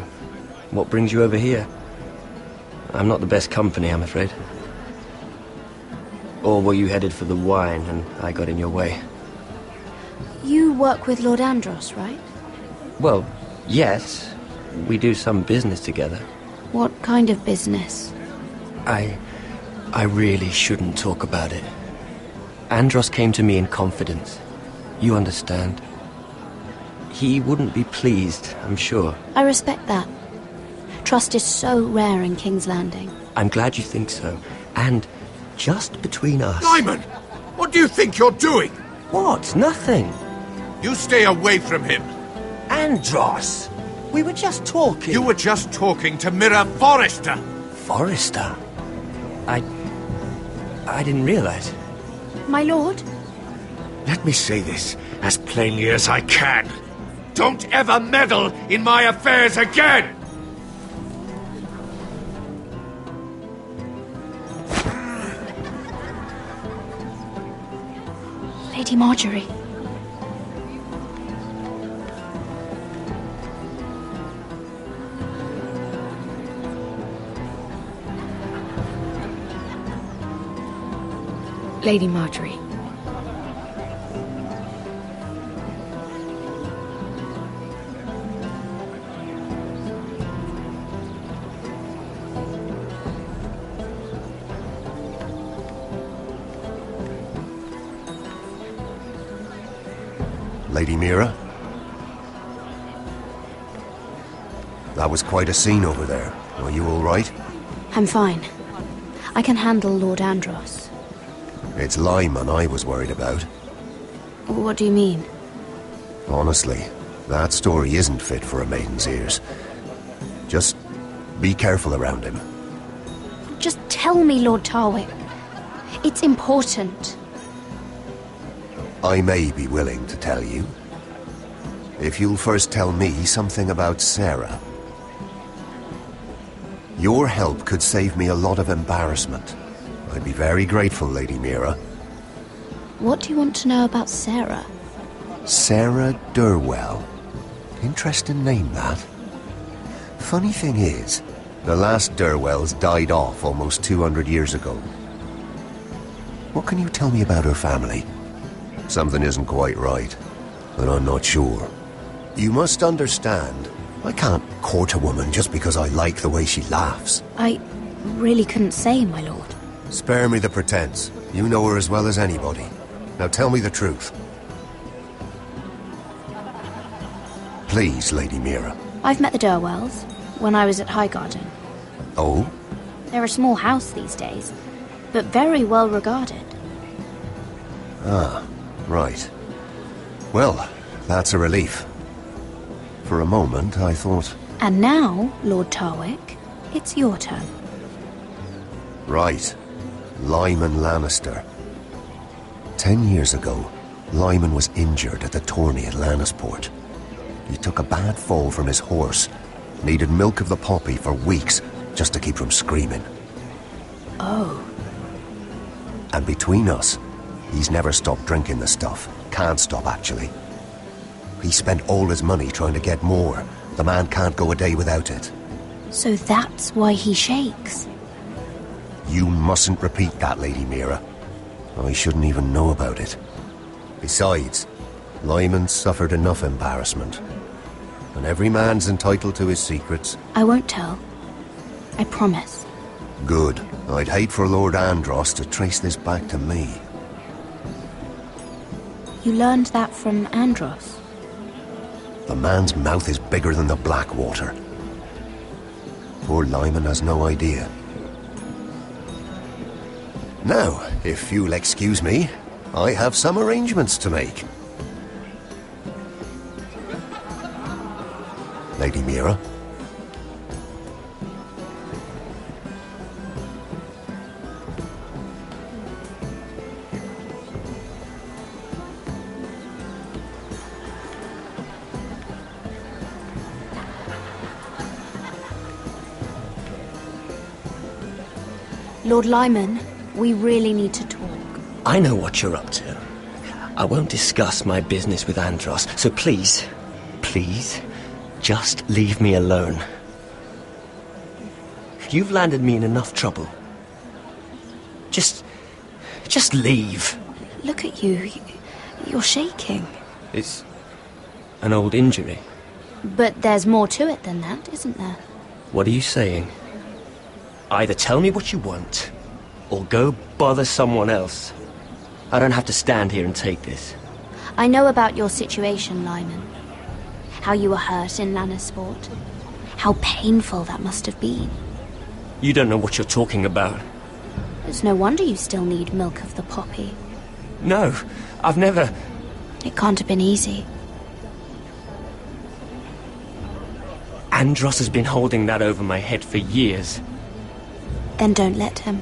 what brings you over here? I'm not the best company, I'm afraid. Or were you headed for the wine and I got in your way? You work with Lord Andros, right? Well, yes. We do some business together. What kind of business? I really shouldn't talk about it. Andros came to me in confidence. You understand. He wouldn't be pleased, I'm sure. I respect that. Trust is so rare in King's Landing. I'm glad you think so. And just between us... Lyman! What do you think you're doing? What? Nothing. You stay away from him. Andros! We were just talking. You were just talking to Mira Forrester. Forrester? I didn't realize. My lord? Let me say this as plainly as I can. Don't ever meddle in my affairs again! Lady Marjorie. Lady Marjorie. Lady Mira? That was quite a scene over there. Are you all right? I'm fine. I can handle Lord Andros. It's Lyman I was worried about. What do you mean? Honestly, that story isn't fit for a maiden's ears. Just be careful around him. Just tell me, Lord Tarwick. It's important. I may be willing to tell you. If you'll first tell me something about Sarah. Your help could save me a lot of embarrassment. I'd be very grateful, Lady Mira. What do you want to know about Sarah? Sarah Durwell. Interesting name, that. Funny thing is, the last Durwells died off almost 200 years ago. What can you tell me about her family? Something isn't quite right, and I'm not sure. You must understand, I can't court a woman just because I like the way she laughs. I really couldn't say, my lord. Spare me the pretense. You know her as well as anybody. Now tell me the truth. Please, Lady Mira. I've met the Durwells when I was at Highgarden. Oh? They're a small house these days, but very well regarded. Ah, right. Well, that's a relief. For a moment, I thought... And now, Lord Tarwick, it's your turn. Right. Lyman Lannister. 10 years ago, Lyman was injured at the tourney at Lannisport. He took a bad fall from his horse. Needed milk of the poppy for weeks just to keep from screaming. Oh. And between us, he's never stopped drinking the stuff. Can't stop, actually. He spent all his money trying to get more. The man can't go a day without it. So that's why he shakes. You mustn't repeat that, Lady Mira. I shouldn't even know about it. Besides, Lyman suffered enough embarrassment. And every man's entitled to his secrets. I won't tell. I promise. Good. I'd hate for Lord Andros to trace this back to me. You learned that from Andros? The man's mouth is bigger than the Blackwater. Poor Lyman has no idea. Now, if you'll excuse me, I have some arrangements to make. Lady Mira? Lord Lyman, we really need to talk. I know what you're up to. I won't discuss my business with Andros, so please, just leave me alone. You've landed me in enough trouble. Just leave. Look at you. You're shaking. It's an old injury. But there's more to it than that, isn't there? What are you saying? Either tell me what you want, or go bother someone else. I don't have to stand here and take this. I know about your situation, Lyman. How you were hurt in Lannisport. How painful that must have been. You don't know what you're talking about. It's no wonder you still need milk of the poppy. No, I've never... It can't have been easy. Andros has been holding that over my head for years. Then don't let him.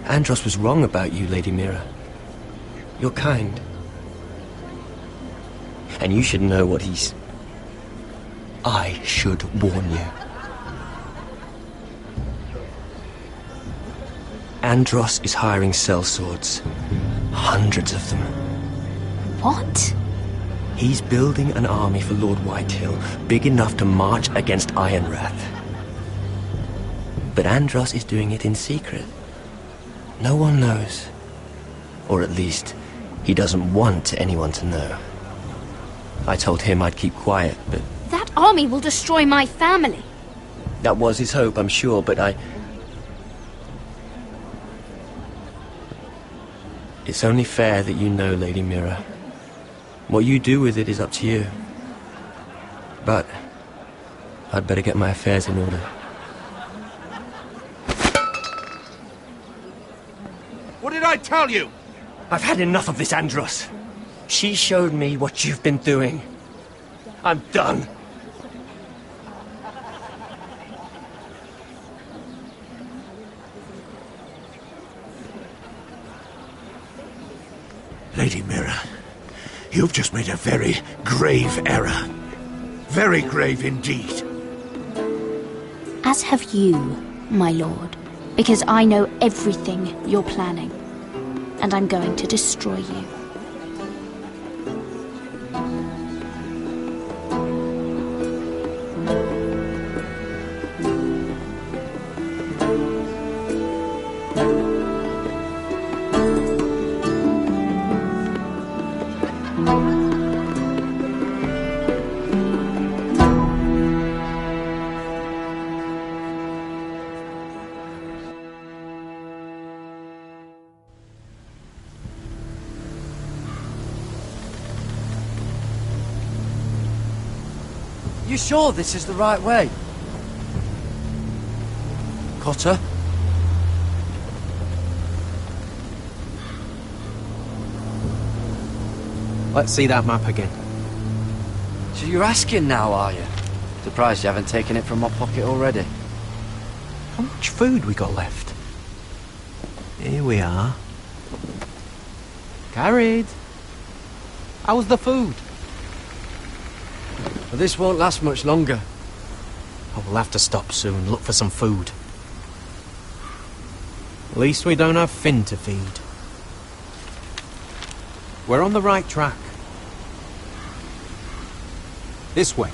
Andros was wrong about you, Lady Mira. You're kind. And you should know what he's... I should warn you. Andros is hiring sellswords. Hundreds of them. What? He's building an army for Lord Whitehill, big enough to march against Ironrath. But Andros is doing it in secret. No one knows. Or at least, he doesn't want anyone to know. I told him I'd keep quiet, but... That army will destroy my family. That was his hope, I'm sure, but It's only fair that you know, Lady Mira. What you do with it is up to you. But I'd better get my affairs in order. What did I tell you? I've had enough of this, Andros. She showed me what you've been doing. I'm done. Lady Mira, you've just made a very grave error. Very grave indeed. As have you, my lord. Because I know everything you're planning. And I'm going to destroy you. You sure this is the right way? Cotter? Let's see that map again. So you're asking now, are you? Surprised you haven't taken it from my pocket already. How much food we got left? Here we are. Carried. How's the food? Well, this won't last much longer. Oh, we'll have to stop soon, look for some food. At least we don't have Finn to feed. We're on the right track. This way.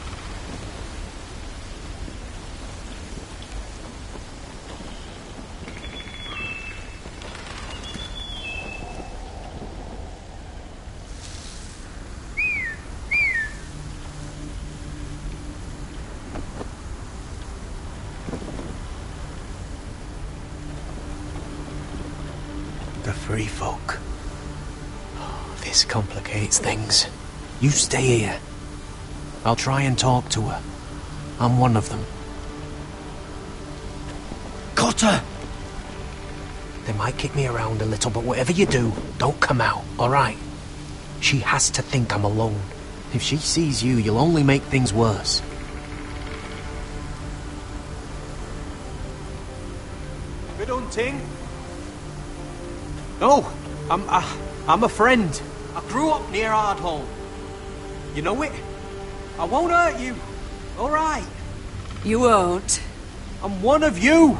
The free folk. Oh, this complicates things. You stay here. I'll try and talk to her. I'm one of them. Cotter! They might kick me around a little, but whatever you do, don't come out, alright? She has to think I'm alone. If she sees you, you'll only make things worse. Good hunting. No, I'm a friend. I grew up near Ardhall. You know it? I won't hurt you. All right. You won't. I'm one of you.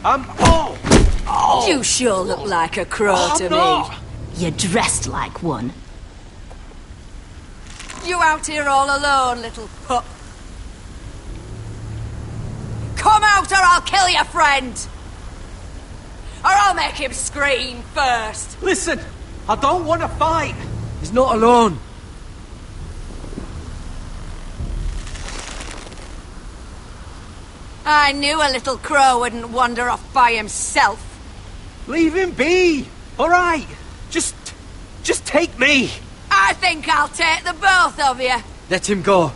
Oh! You sure look like a crow to not. me. You're dressed like one. You out here all alone, little pup? Come out or I'll kill your friend! Or I'll make him scream first! Listen, I don't want to fight. He's not alone. I knew a little crow wouldn't wander off by himself. Leave him be. All right. Just take me. I think I'll take the both of you. Let him go.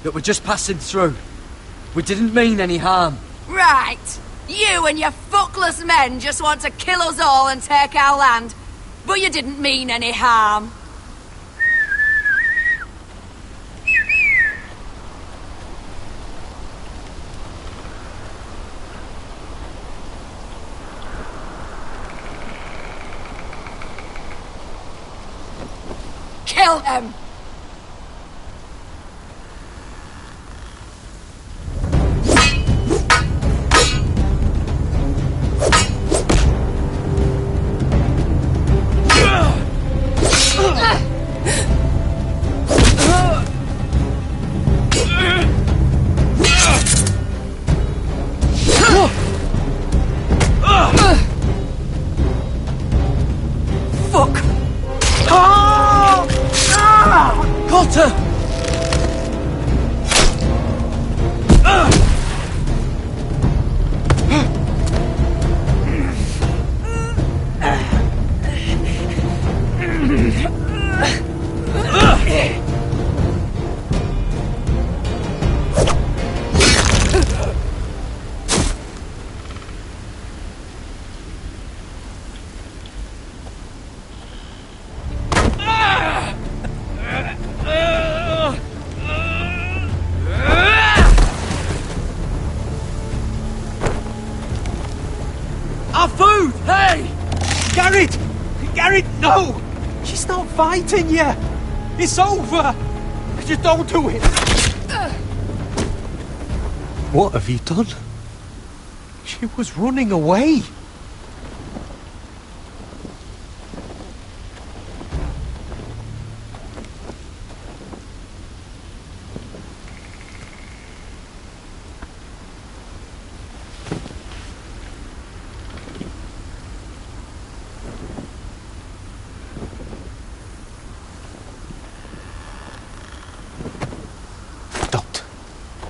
That we're just passing through. We didn't mean any harm. Right. You and your fuckless men just want to kill us all and take our land. But you didn't mean any harm. Kill him! Fuck! Cotter! Our food! Hey! Garrett! Garrett, no! She's not fighting you! It's over! Just don't do it! What have you done? She was running away!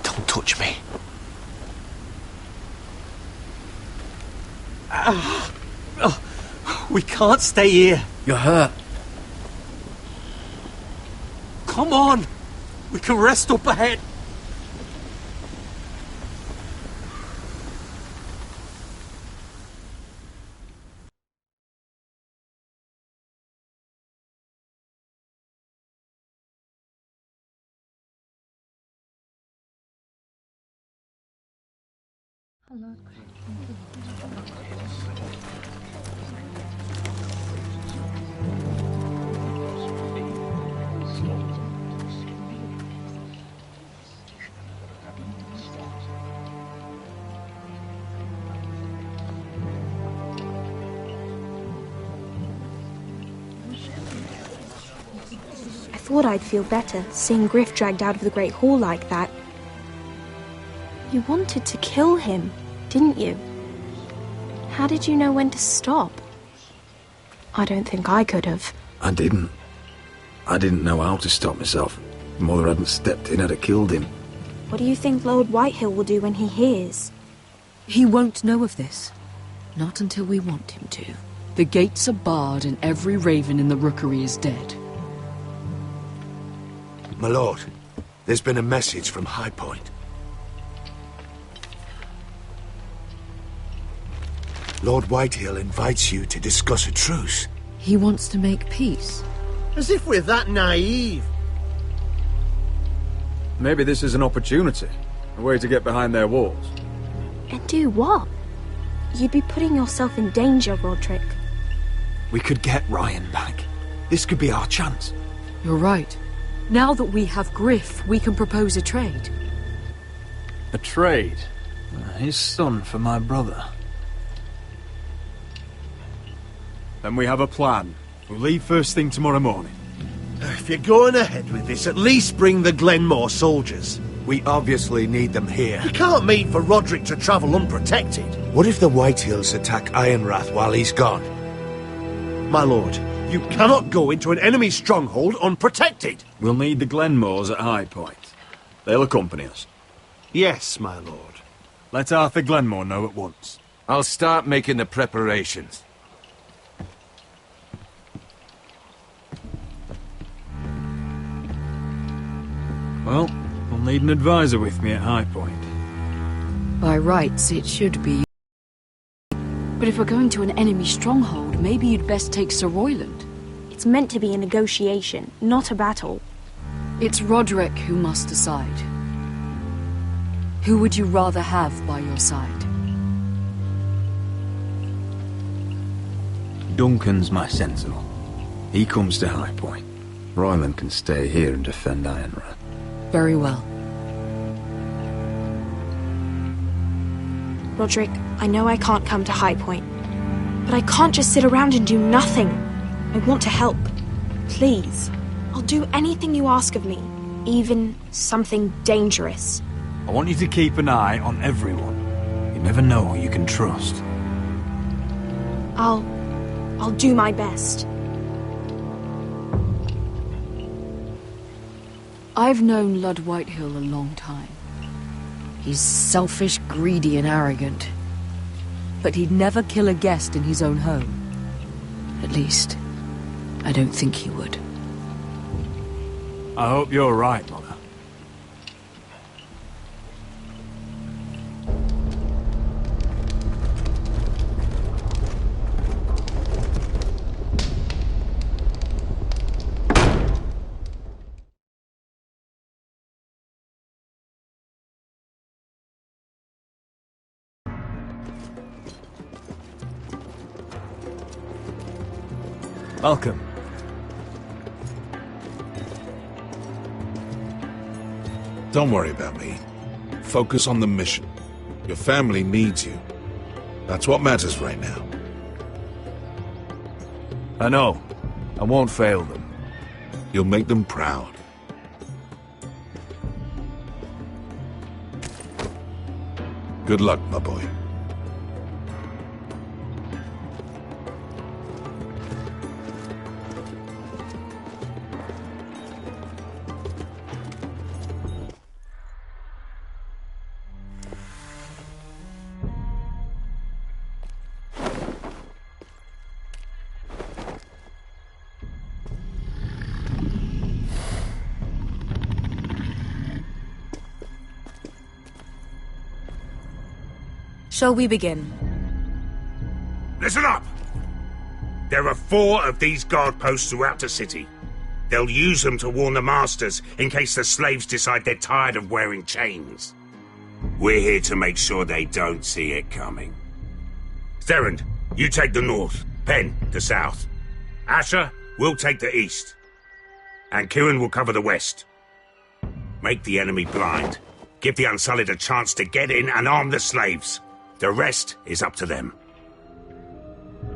Don't touch me. We can't stay here. You're hurt. Come on. We can rest up ahead. I thought I'd feel better seeing Griff dragged out of the Great Hall like that. You wanted to kill him, didn't you? How did you know when to stop? I don't think I could have. I didn't. I didn't know how to stop myself. Mother hadn't stepped in, I'd have killed him. What do you think Lord Whitehill will do when he hears? He won't know of this. Not until we want him to. The gates are barred and every raven in the rookery is dead. My lord, there's been a message from High Point. Lord Whitehill invites you to discuss a truce. He wants to make peace. As if we're that naive. Maybe this is an opportunity. A way to get behind their walls. And do what? You'd be putting yourself in danger, Roderick. We could get Ryan back. This could be our chance. You're right. Now that we have Griff, we can propose a trade. A trade? His son for my brother. Then we have a plan. We'll leave first thing tomorrow morning. If you're going ahead with this, at least bring the Glenmore soldiers. We obviously need them here. You can't mean for Roderick to travel unprotected. What if the Whitehills attack Ironrath while he's gone? My lord, you cannot go into an enemy stronghold unprotected. We'll need the Glenmores at High Point. They'll accompany us. Yes, my lord. Let Arthur Glenmore know at once. I'll start making the preparations. Well, I'll need an advisor with me at High Point. By rights, it should be. But if we're going to an enemy stronghold, maybe you'd best take Sir Royland. It's meant to be a negotiation, not a battle. It's Roderick who must decide. Who would you rather have by your side? Duncan's my sentinel. He comes to High Point. Royland can stay here and defend Ironrath. Very well. Roderick, I know I can't come to High Point, but I can't just sit around and do nothing. I want to help. Please. I'll do anything you ask of me, even something dangerous. I want you to keep an eye on everyone. You never know who you can trust. I'll do my best. I've known Lord Whitehill a long time. He's selfish, greedy, and arrogant. But he'd never kill a guest in his own home. At least, I don't think he would. I hope you're right, Mother. Welcome. Don't worry about me. Focus on the mission. Your family needs you. That's what matters right now. I know. I won't fail them. You'll make them proud. Good luck, my boy. Shall we begin? Listen up! There are 4 of these guard posts throughout the city. They'll use them to warn the masters in case the slaves decide they're tired of wearing chains. We're here to make sure they don't see it coming. Therend, you take the north. Penn, the south. Asher, we'll take the east. And Kieran will cover the west. Make the enemy blind. Give the Unsullied a chance to get in and arm the slaves. The rest is up to them.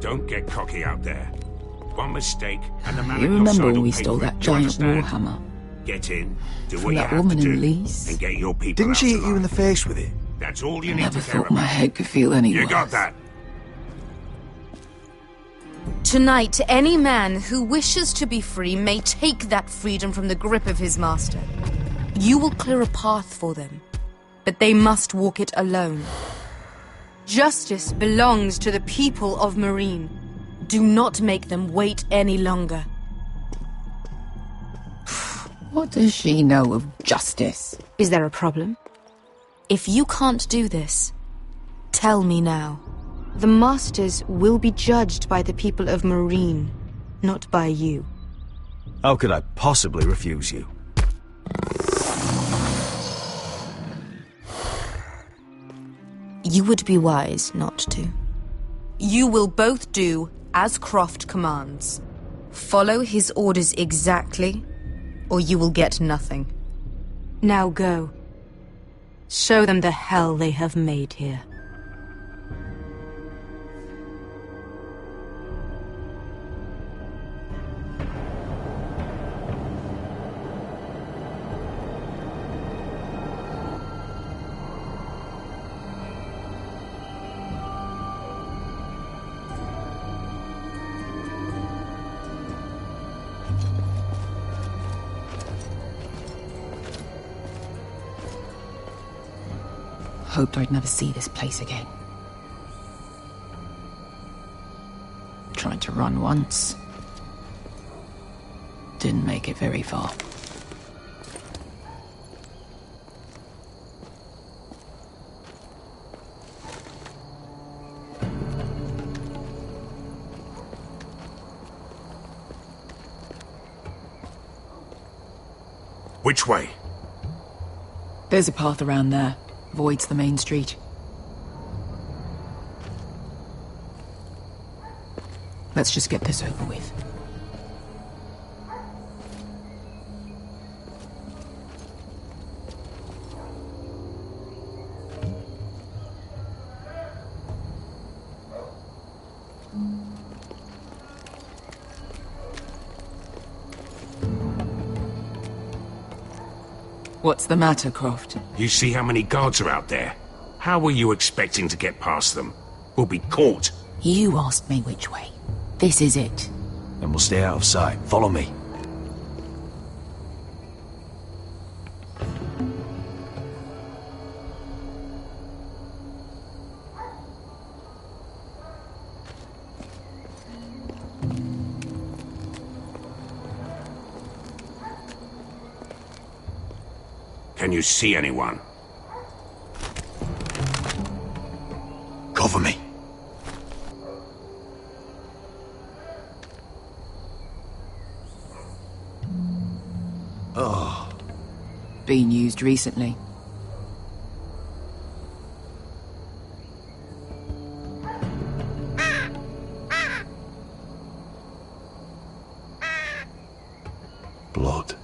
Don't get cocky out there. One mistake and the man You at your remember side when will we pay stole for it. that You giant understand? warhammer? Get in, do From what you that have woman to in do, Leeds? and get your people Didn't out she alive. hit you in the face with it? That's all you I need never to care thought my about. head could feel any You worse. got that? Tonight, any man who wishes to be free may take that freedom from the grip of his master. You will clear a path for them, but they must walk it alone. Justice belongs to the people of Marine. Do not make them wait any longer. What does she know of justice? Is there a problem? If you can't do this, tell me now. The Masters will be judged by the people of Marine, not by you. How could I possibly refuse you? You would be wise not to. You will both do as Croft commands. Follow his orders exactly, or you will get nothing. Now go. Show them the hell they have made here. Hoped I'd never see this place again. Tried to run once. Didn't make it very far. Which way? There's a path around there. Avoids the main street. Let's just get this over with. What's the matter, Croft? You see how many guards are out there? How were you expecting to get past them? We'll be caught. You asked me which way. This is it. Then we'll stay out of sight. Follow me. Can you see anyone? Cover me. Oh. Been used recently. Blood.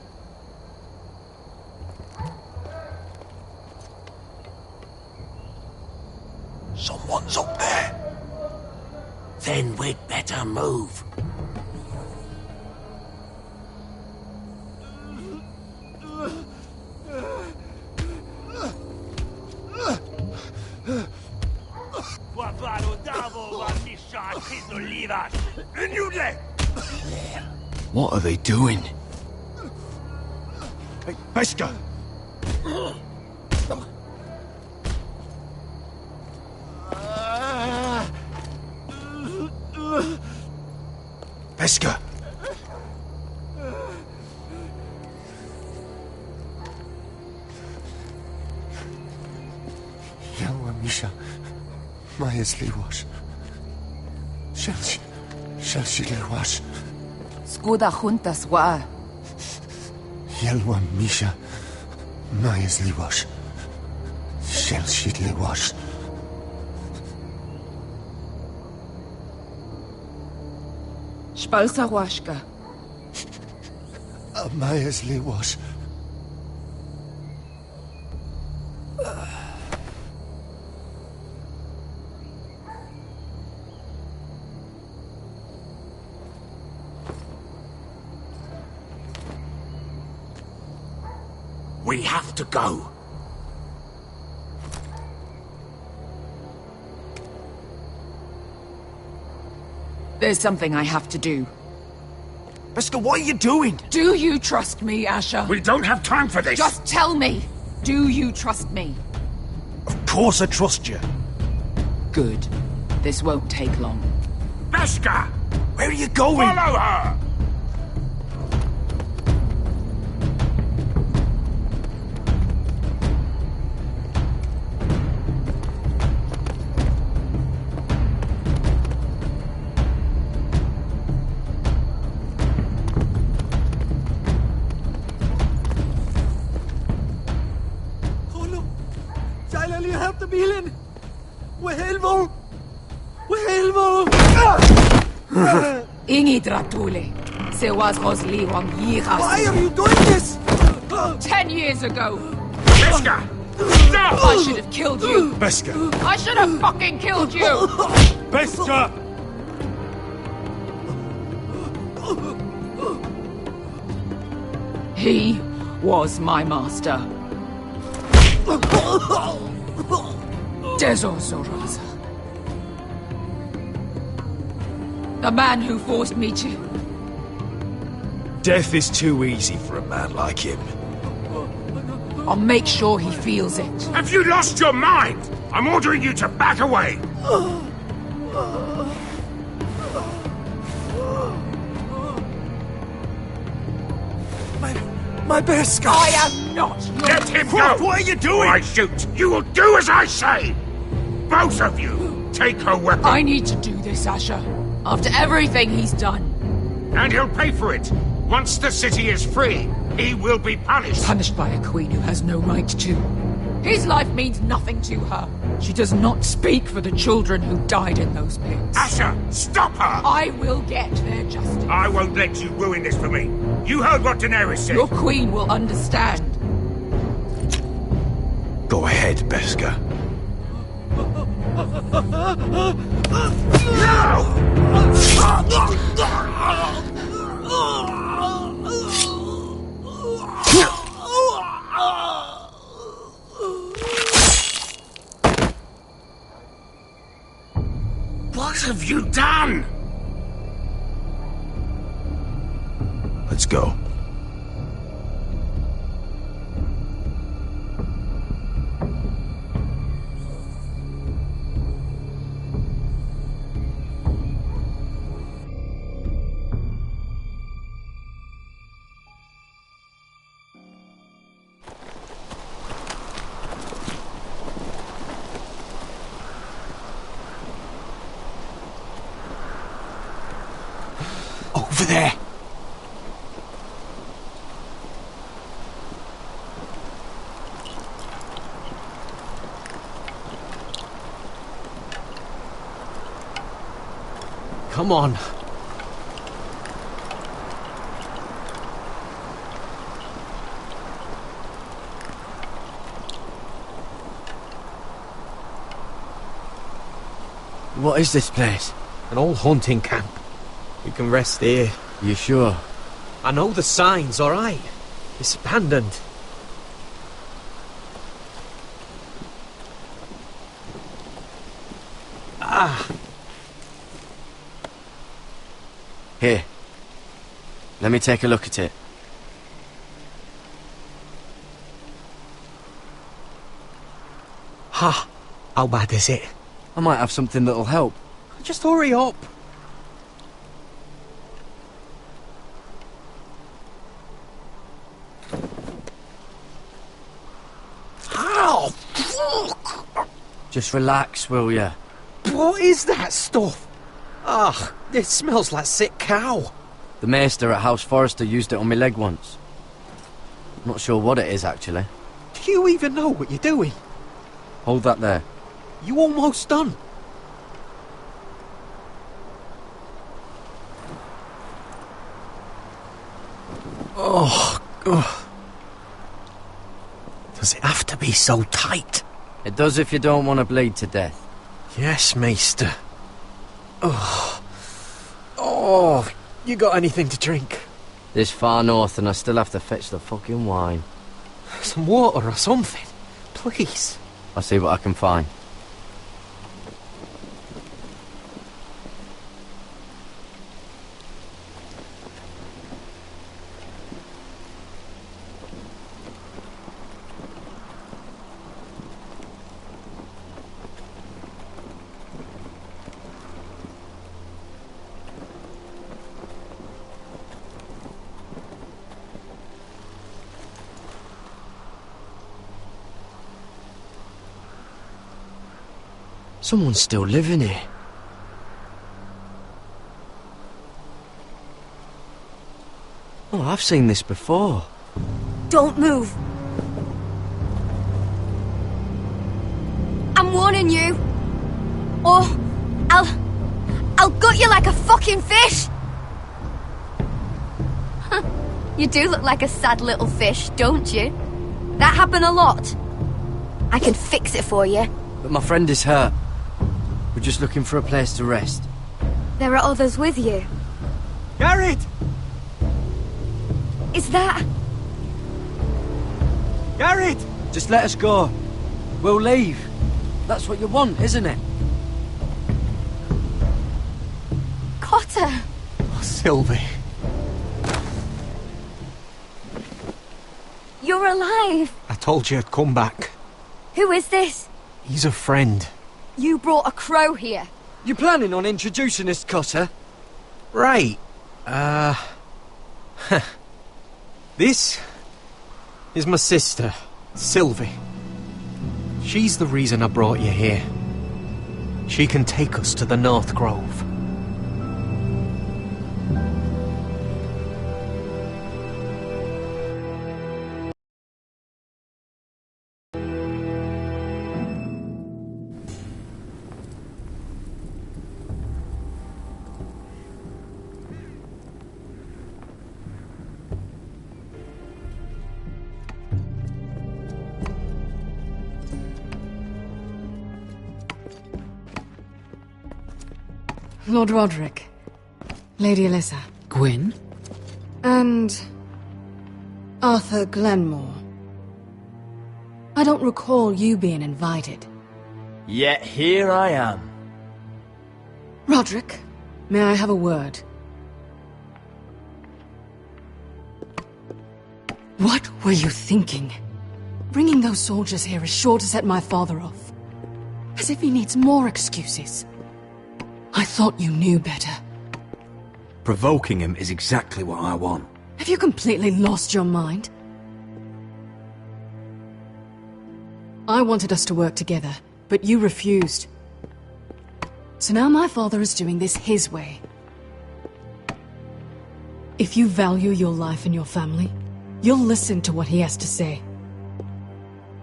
Someone's up there. Then we'd better move. What are they doing? Hey, Pesca! Pesca! Yalla, Misha. Majesli wash. Shall she wash? Skuda juntas wa. Yelwa Misha. Majesli wash. Shall she wash? Spalsa washka. Majesli wash. We have to go. There's something I have to do. Beskha, what are you doing? Do you trust me, Asher? We don't have time for this. Just tell me. Do you trust me? Of course I trust you. Good. This won't take long. Beskha! Where are you going? Follow her! Ingi Dratule. Se was Rosli Wang Yiras. Why are you doing this? 10 years ago. Beskha! Stop! I should have killed you. Beskha! I should have fucking killed you. Beskha! He was my master. Dezo Zoraza. The man who forced me to... Death is too easy for a man like him. I'll make sure he feels it. Have you lost your mind? I'm ordering you to back away. My Beskha! I am not your... Let him go! What are you doing? Or I shoot. You will do as I say. Both of you, take her weapon. I need to do this, Asher. After everything he's done. And he'll pay for it. Once the city is free, he will be punished. Punished by a queen who has no right to. His life means nothing to her. She does not speak for the children who died in those pits. Asher, stop her! I will get their justice. I won't let you ruin this for me. You heard what Daenerys said. Your queen will understand. Go ahead, Beskha. What have you done? Let's go. Over there! Come on. What is this place? An old hunting camp. We can rest here. You sure? I know the signs, alright? It's abandoned. Ah. Here. Let me take a look at it. Ha! How bad is it? I might have something that'll help. Just hurry up. Just relax, will ya? What is that stuff? Ugh, it smells like sick cow. The maester at House Forrester used it on my leg once. Not sure what it is, actually. Do you even know what you're doing? Hold that there. You almost done. Oh, ugh. Does it have to be so tight? It does if you don't want to bleed to death. Yes, Maester. Oh. Oh, you got anything to drink? This far north and I still have to fetch the fucking wine. Some water or something, please. I'll see what I can find. Someone's still living here. Oh, I've seen this before. Don't move. I'm warning you. Or I'll gut you like a fucking fish. You do look like a sad little fish, don't you? That happen a lot. I can fix it for you. But my friend is hurt. We're just looking for a place to rest. There are others with you. Garrett! Is that... Garrett! Just let us go. We'll leave. That's what you want, isn't it? Cotter! Oh, Sylvie. You're alive! I told you I'd come back. Who is this? He's a friend. You brought a crow here. You planning on introducing us, Cotter? Right. This is my sister, Sylvie. She's the reason I brought you here. She can take us to the North Grove. Lord Roderick, Lady Alyssa. Gwyn? And... Arthur Glenmore. I don't recall you being invited. Yet here I am. Roderick, may I have a word? What were you thinking? Bringing those soldiers here is sure to set my father off. As if he needs more excuses. I thought you knew better. Provoking him is exactly what I want. Have you completely lost your mind? I wanted us to work together, but you refused. So now my father is doing this his way. If you value your life and your family, you'll listen to what he has to say.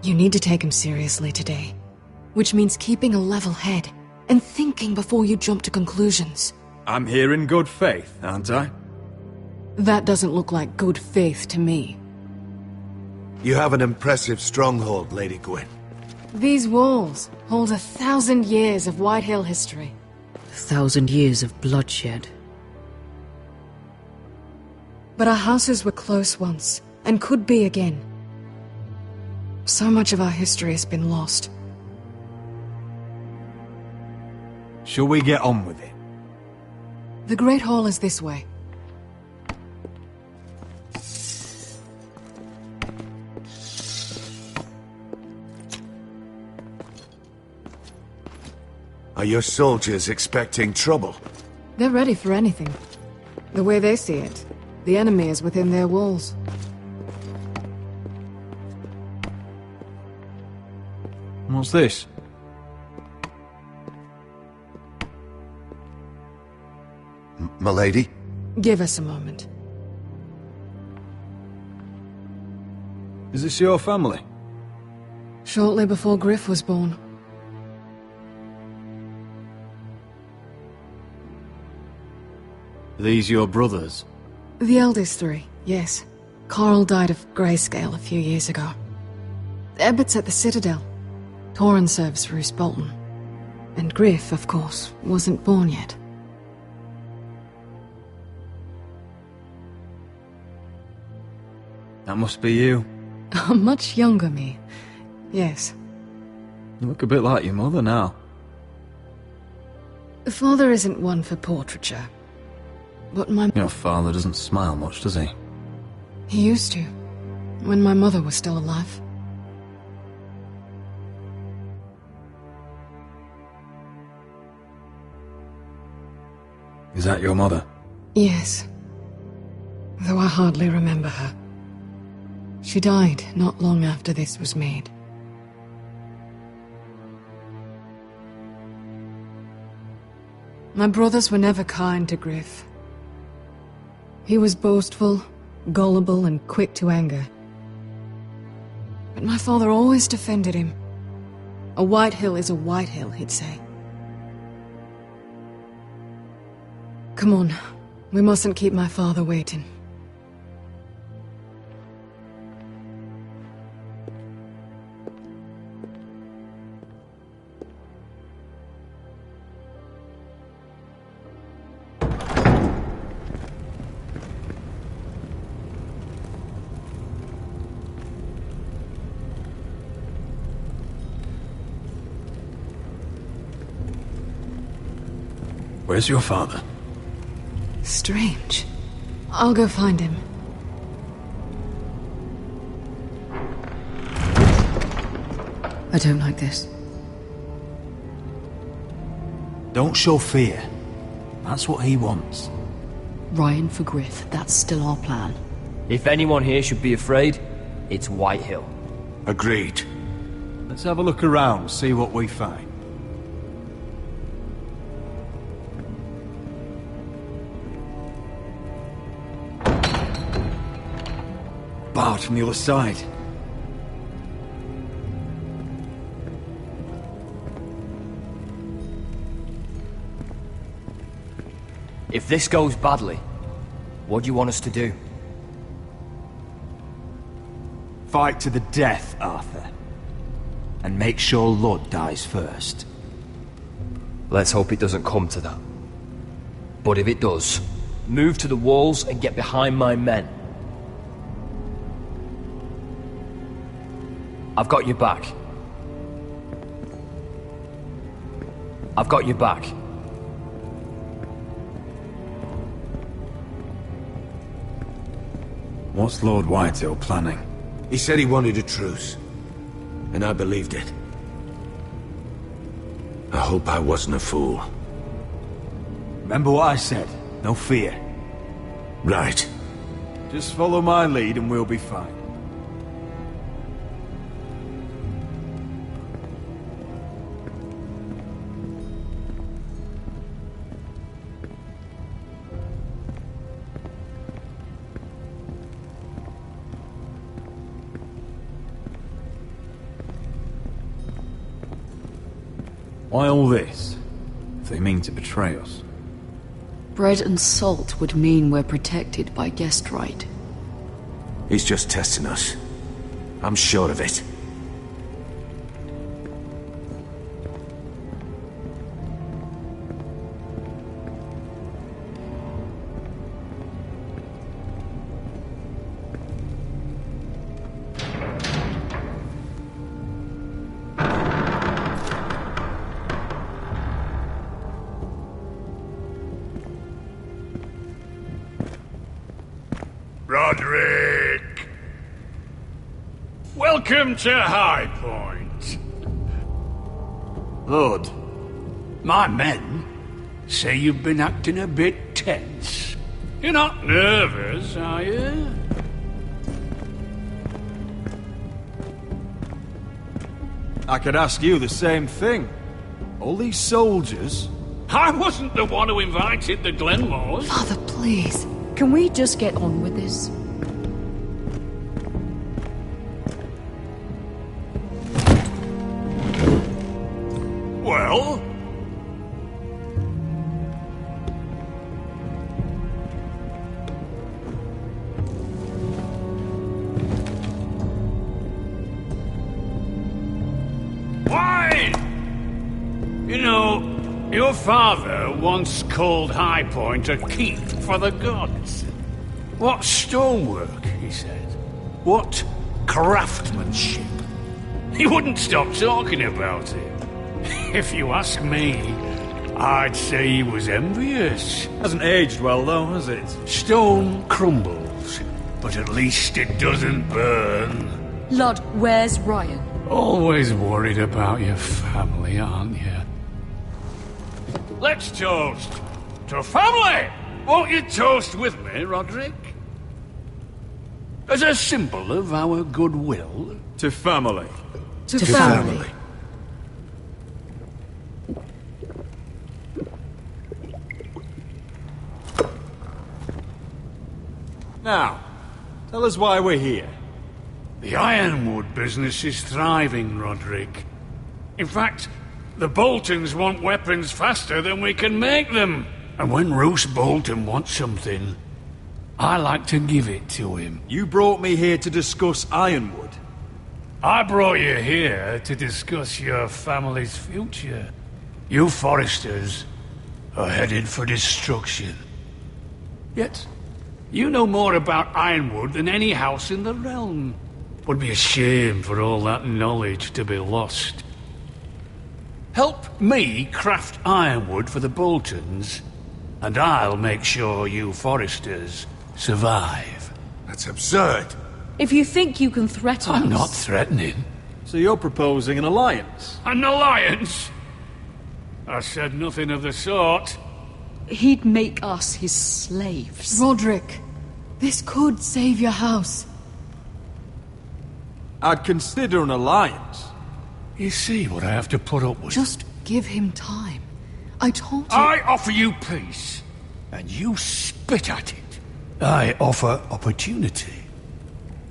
You need to take him seriously today, which means keeping a level head and thinking before you jump to conclusions. I'm here in good faith, aren't I? That doesn't look like good faith to me. You have an impressive stronghold, Lady Gwyn. These walls hold 1,000 years of White Hill history. 1,000 years of bloodshed. But our houses were close once, and could be again. So much of our history has been lost. Shall we get on with it? The Great Hall is this way. Are your soldiers expecting trouble? They're ready for anything. The way they see it, the enemy is within their walls. What's this? milady. Give us a moment. Is this your family? Shortly before Griff was born. These your brothers? The eldest three, yes. Carl died of grayscale a few years ago. Ebbert's at the Citadel. Torrin serves Roose Bolton. And Griff, of course, wasn't born yet. That must be you. A much younger me. Yes. You look a bit like your mother now. Father isn't one for portraiture. But my... Your father doesn't smile much, does he? He used to. When my mother was still alive. Is that your mother? Yes. Though I hardly remember her. She died not long after this was made. My brothers were never kind to Griff. He was boastful, gullible, and quick to anger. But my father always defended him. A Whitehill is a Whitehill, he'd say. Come on, we mustn't keep my father waiting. Where's your father? Strange. I'll go find him. I don't like this. Don't show fear. That's what he wants. Ryan for Griff, that's still our plan. If anyone here should be afraid, it's Whitehill. Agreed. Let's have a look around, see what we find. Barred from the other side. If this goes badly, what do you want us to do? Fight to the death, Arthur. And make sure Ludd dies first. Let's hope it doesn't come to that. But if it does, move to the walls and get behind my men. I've got your back. I've got your back. What's Lord Whitehill planning? He said he wanted a truce. And I believed it. I hope I wasn't a fool. Remember what I said. No fear. Right. Just follow my lead and we'll be fine. Why all this? If they mean to betray us. Bread and salt would mean we're protected by guest right. He's just testing us. I'm sure of it. Roderick! Welcome to High Point. Lord, my men say you've been acting a bit tense. You're not nervous, are you? I could ask you the same thing. All these soldiers... I wasn't the one who invited the Glenmores. Father, please. Can we just get on with this? Well? Why? You know, your father once called High Point a keep for the gods. What stonework, he said. What craftsmanship. He wouldn't stop talking about it. If you ask me, I'd say he was envious. Hasn't aged well, though, has it? Stone crumbles, but at least it doesn't burn. Lord, where's Ryan? Always worried about your family, aren't you? Let's toast to family! Won't you toast with me, Roderick? As a symbol of our goodwill. To family. To family. Now, tell us why we're here. The ironwood business is thriving, Roderick. In fact, the Boltons want weapons faster than we can make them. And when Roose Bolton wants something, I like to give it to him. You brought me here to discuss ironwood. I brought you here to discuss your family's future. You Foresters are headed for destruction. Yet, you know more about ironwood than any house in the realm. Would be a shame for all that knowledge to be lost. Help me craft ironwood for the Boltons, and I'll make sure you Foresters survive. That's absurd. If you think you can threaten us... I'm not threatening. So you're proposing an alliance? An alliance? I said nothing of the sort. He'd make us his slaves. Roderick, this could save your house. I'd consider an alliance. You see what I have to put up with? Just give him time. I told you... I offer you peace, and you spit at it. I offer opportunity,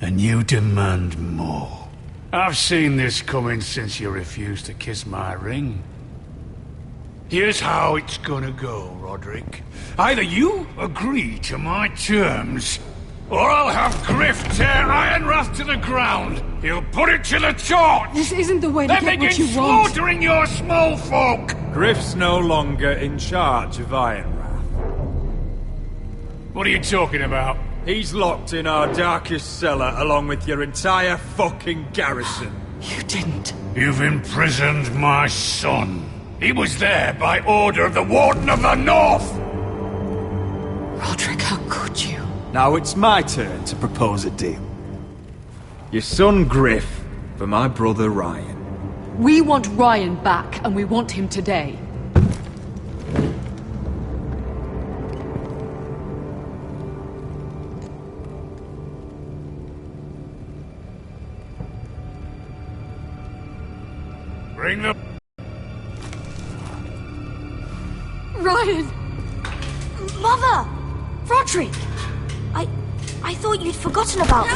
and you demand more. I've seen this coming since you refused to kiss my ring. Here's how it's gonna go, Roderick. Either you agree to my terms, or I'll have Griff tear Ironwrath to the ground. He'll put it to the torch. This isn't the way to then get what begin you want. slaughtering your small folk. Griff's no longer in charge of Ironwrath. What are you talking about? He's locked in our darkest cellar along with your entire fucking garrison. You didn't. You've imprisoned my son. He was there by order of the Warden of the North. Roderick, how could you? Now it's my turn to propose a deal. Your son Griff for my brother Ryan. We want Ryan back, and we want him today. Bring the... Ryan! Mother! Roderick! I thought you'd forgotten about me.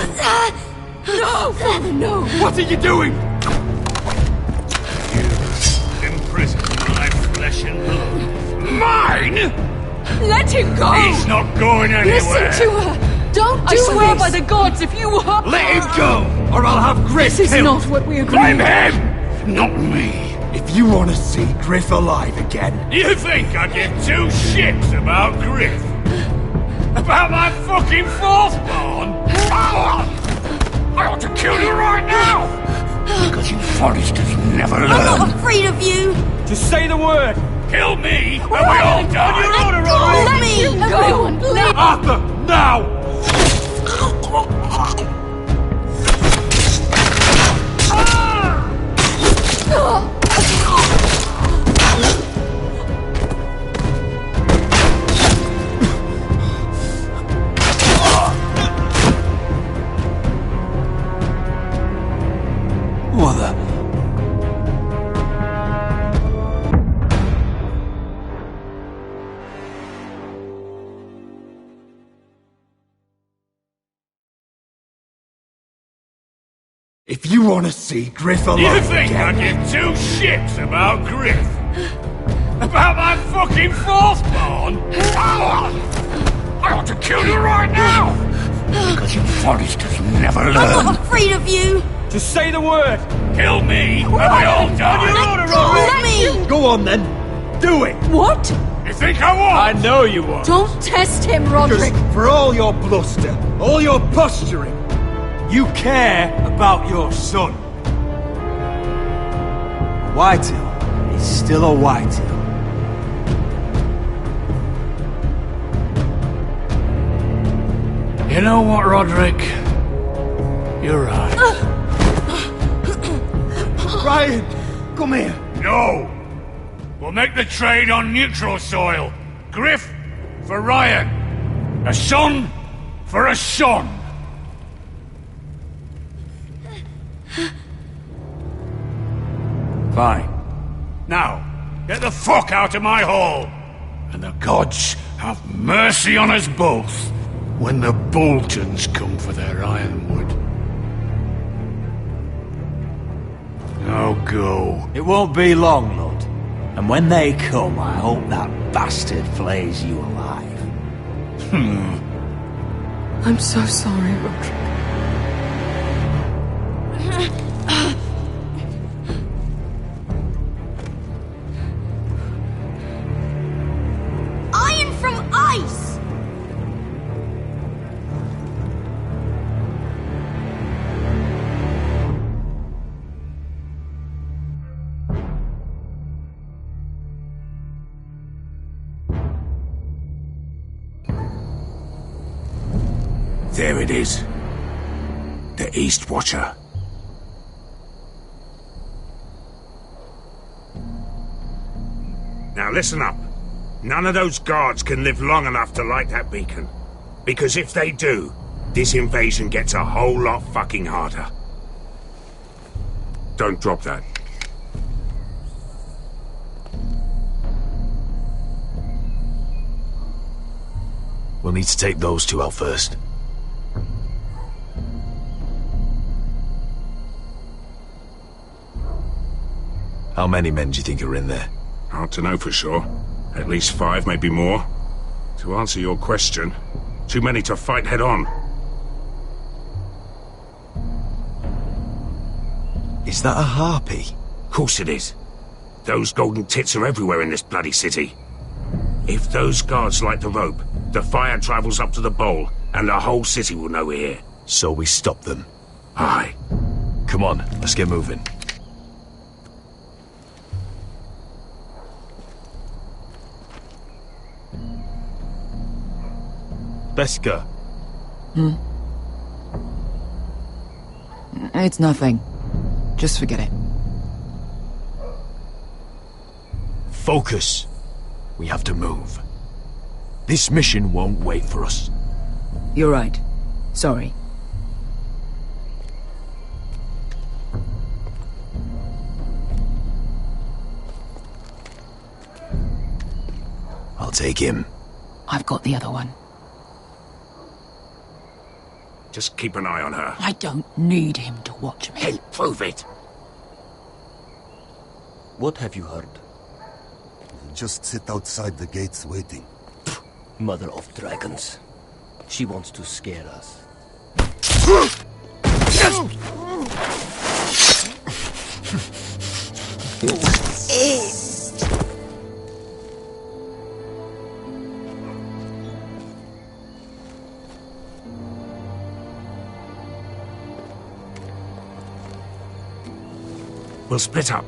No! Father, no! What are you doing? You imprison my flesh and blood. Mine? Let him go! He's not going anywhere. Listen to her! Don't do this! I swear by the gods, if you were... Let him go, or I'll have Griff This is killed. not what we agreed. Blame him, not me. If you want to see Griff alive again... You think I give two shits about Griff? About my fucking fourthborn? I ought to kill you right now! Because you Foresters never learn. I'm not afraid of you! Just say the word! Kill me, and we all die! Let me go! Everyone, please! Arthur, now! You want to see Griff alive You think I again? give two shits about Griff? About my fucking fourth born? I ought to kill you right now! Because you Forresters never learn. I'm not afraid of you! Just say the word. Kill me, and we all die. Let me! Go on then. Do it. What? You think I won't? I know you won't. Don't test him, Roderick! Because for all your bluster, all your posturing, you care about your son. Whitehill is still a Whitehill. You know what, Roderick? You're right. Ryan, come here. No! We'll make the trade on neutral soil. Griff for Ryan. A son for a son. Fine. Now, get the fuck out of my hall. And the gods have mercy on us both when the Boltons come for their ironwood. Now go. It won't be long, Lord. And when they come, I hope that bastard flays you alive. I'm so sorry, Roderick. Iron from ice! There it is. The East Watcher. Now listen up. None of those guards can live long enough to light that beacon. Because if they do, this invasion gets a whole lot fucking harder. Don't drop that. We'll need to take those two out first. How many men do you think are in there? Hard to know for sure. At least 5, maybe more. To answer your question, too many to fight head on. Is that a harpy? Of course it is. Those golden tits are everywhere in this bloody city. If those guards light the rope, the fire travels up to the bowl, and the whole city will know we're here. So we stop them. Aye. Come on, let's get moving. Beska. It's nothing. Just forget it. Focus. We have to move. This mission won't wait for us. You're right. Sorry. I'll take him. I've got the other one. Just keep an eye on her. I don't need him to watch me. Hey, prove it! What have you heard? Just sit outside the gates waiting. Mother of dragons. She wants to scare us. We'll split up.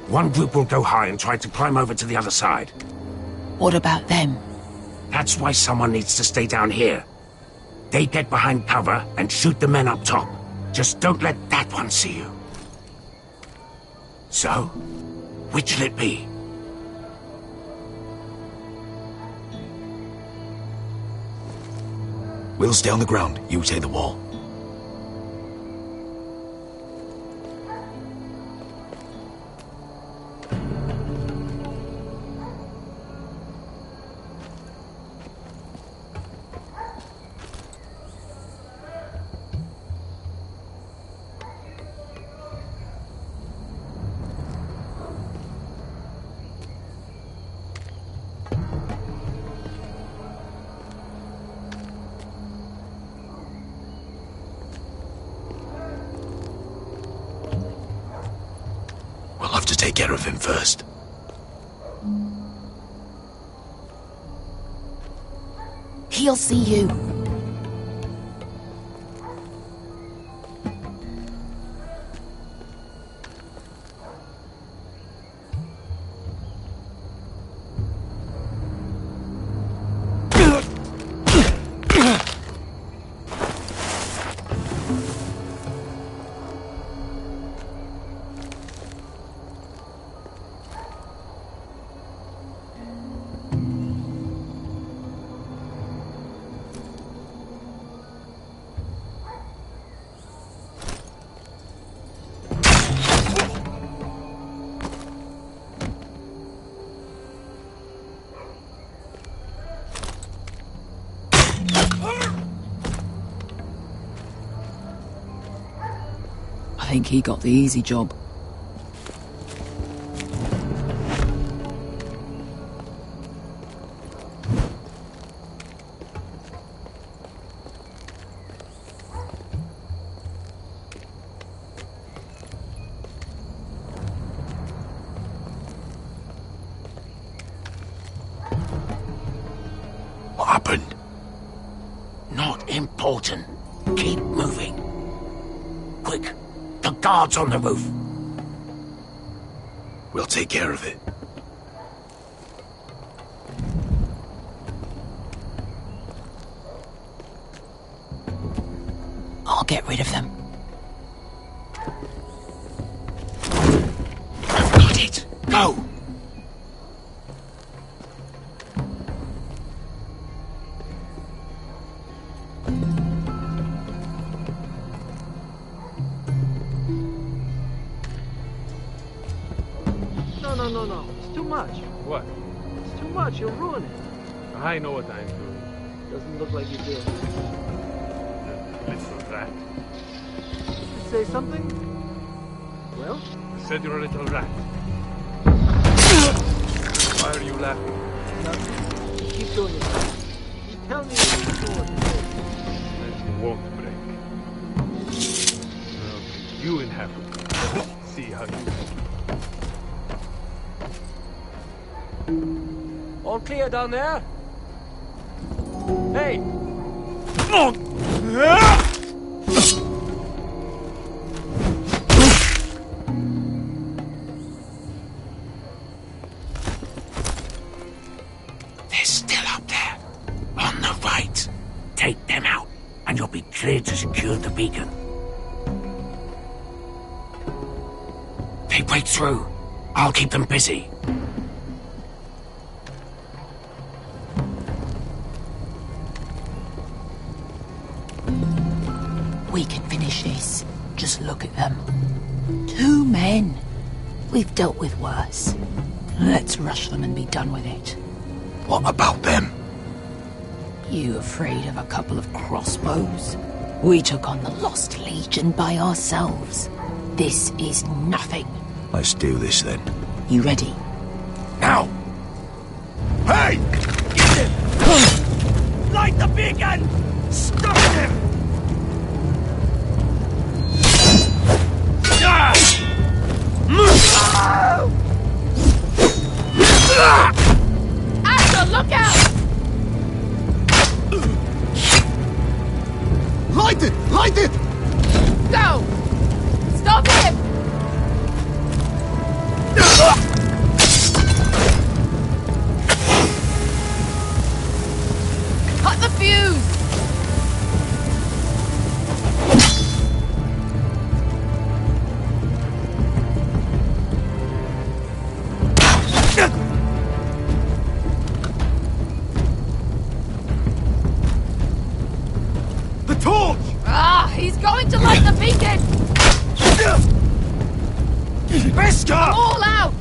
One group will go high and try to climb over to the other side. What about them? That's why someone needs to stay down here. They get behind cover and shoot the men up top. Just don't let that one see you. So, which'll it be? We'll stay on the ground. You take the wall. have to take care of him first. He'll see you. I think he got the easy job. What happened? Not important. Keep moving. Quick. The guards on the roof. We'll take care of it. I'll get rid of them. I've got it. Go! No. It's too much. What? It's too much. You'll ruin it. I know what I'm doing. Doesn't look like you do. Little rat. Did you say something? Well? I said you're a little rat. Why are you laughing? Nothing. Keep doing it. You tell me what It won't break. Now, you inhabit. Let's see how you do. All clear down there? Hey! They're still up there. On the right. Take them out, and you'll be cleared to secure the beacon. They break through. I'll keep them busy. We can finish this. Just look at them. 2 men. We've dealt with worse. Let's rush them and be done with it. What about them? You afraid of a couple of crossbows? We took on the Lost Legion by ourselves. This is nothing. Let's do this then. You ready? Now! Hey! Get him! Light the beacon! Stop him! Asher, look out! Light it! Light it! Go! Stop him! Cut the fuse! The torch! He's going to light the beacon! Beskar! All out!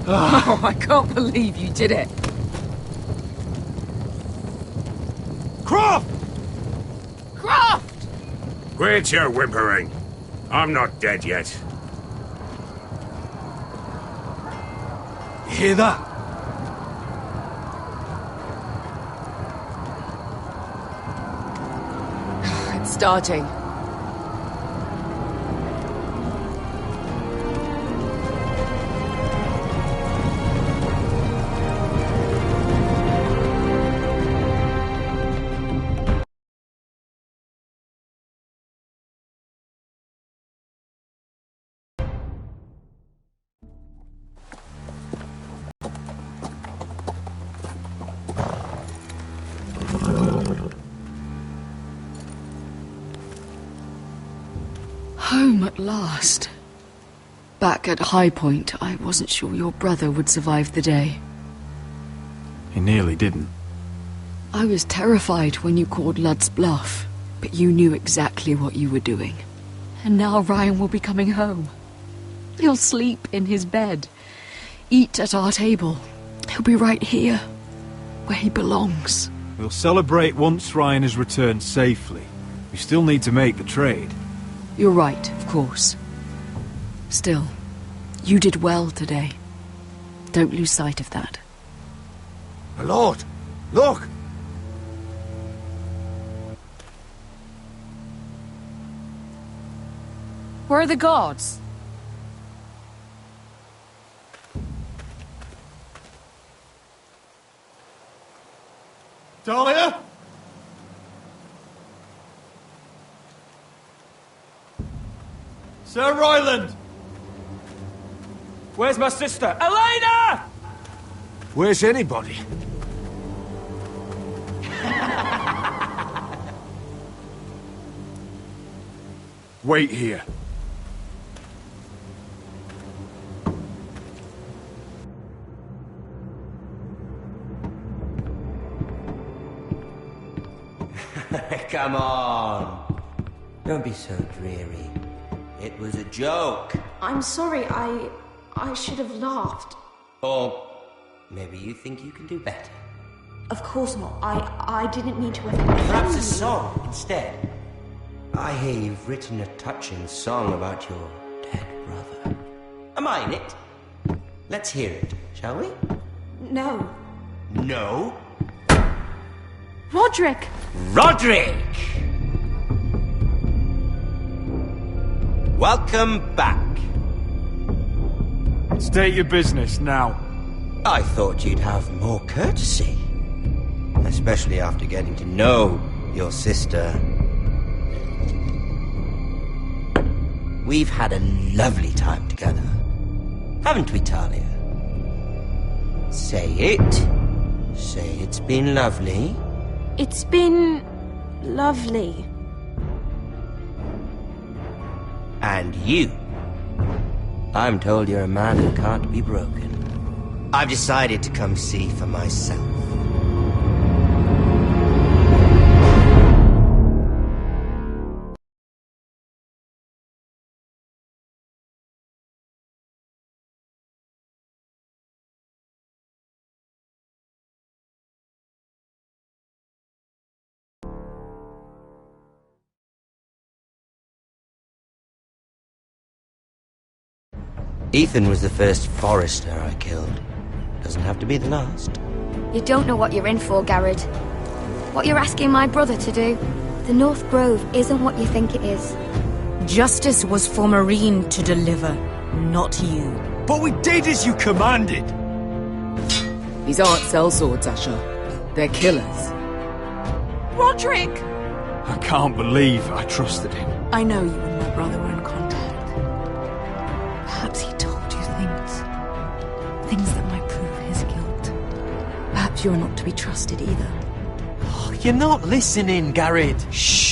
Oh, I can't believe you did it. Croft! Croft! Quit your whimpering. I'm not dead yet. You hear that? It's starting. Home at last. Back at High Point, I wasn't sure your brother would survive the day. He nearly didn't. I was terrified when you called Ludd's bluff, but you knew exactly what you were doing. And now Ryan will be coming home. He'll sleep in his bed, eat at our table. He'll be right here, where he belongs. We'll celebrate once Ryan has returned safely. We still need to make the trade. You're right, of course. Still, you did well today. Don't lose sight of that. My lord, look! Where are the guards? Dahlia? Sir Ryland! Where's my sister? Elena! Where's anybody? Wait here. Come on. Don't be so dreary. It was a joke. I'm sorry, I should have laughed. Or maybe you think you can do better. Of course not. I didn't mean to offend Perhaps you. a song instead. I hear you've written a touching song about your dead brother. Am I in it? Let's hear it, shall we? No. No? Roderick! Roderick! Welcome back. State your business now. I thought you'd have more courtesy. Especially after getting to know your sister. We've had a lovely time together. Haven't we, Talia? Say it. Say it's been lovely. It's been lovely. And you. I'm told you're a man who can't be broken. I've decided to come see for myself. Ethan was the first Forrester I killed. Doesn't have to be the last. You don't know what you're in for, Garrett. What you're asking my brother to do. The North Grove isn't what you think it is. Justice was for Marine to deliver, not you. But we did as you commanded! These aren't sellswords, Asher. They're killers. Roderick! I can't believe I trusted him. I know you and my brother were in contact. Perhaps he told you things that might prove his guilt. Perhaps you're not to be trusted either. You're not listening, Garrett. Shh!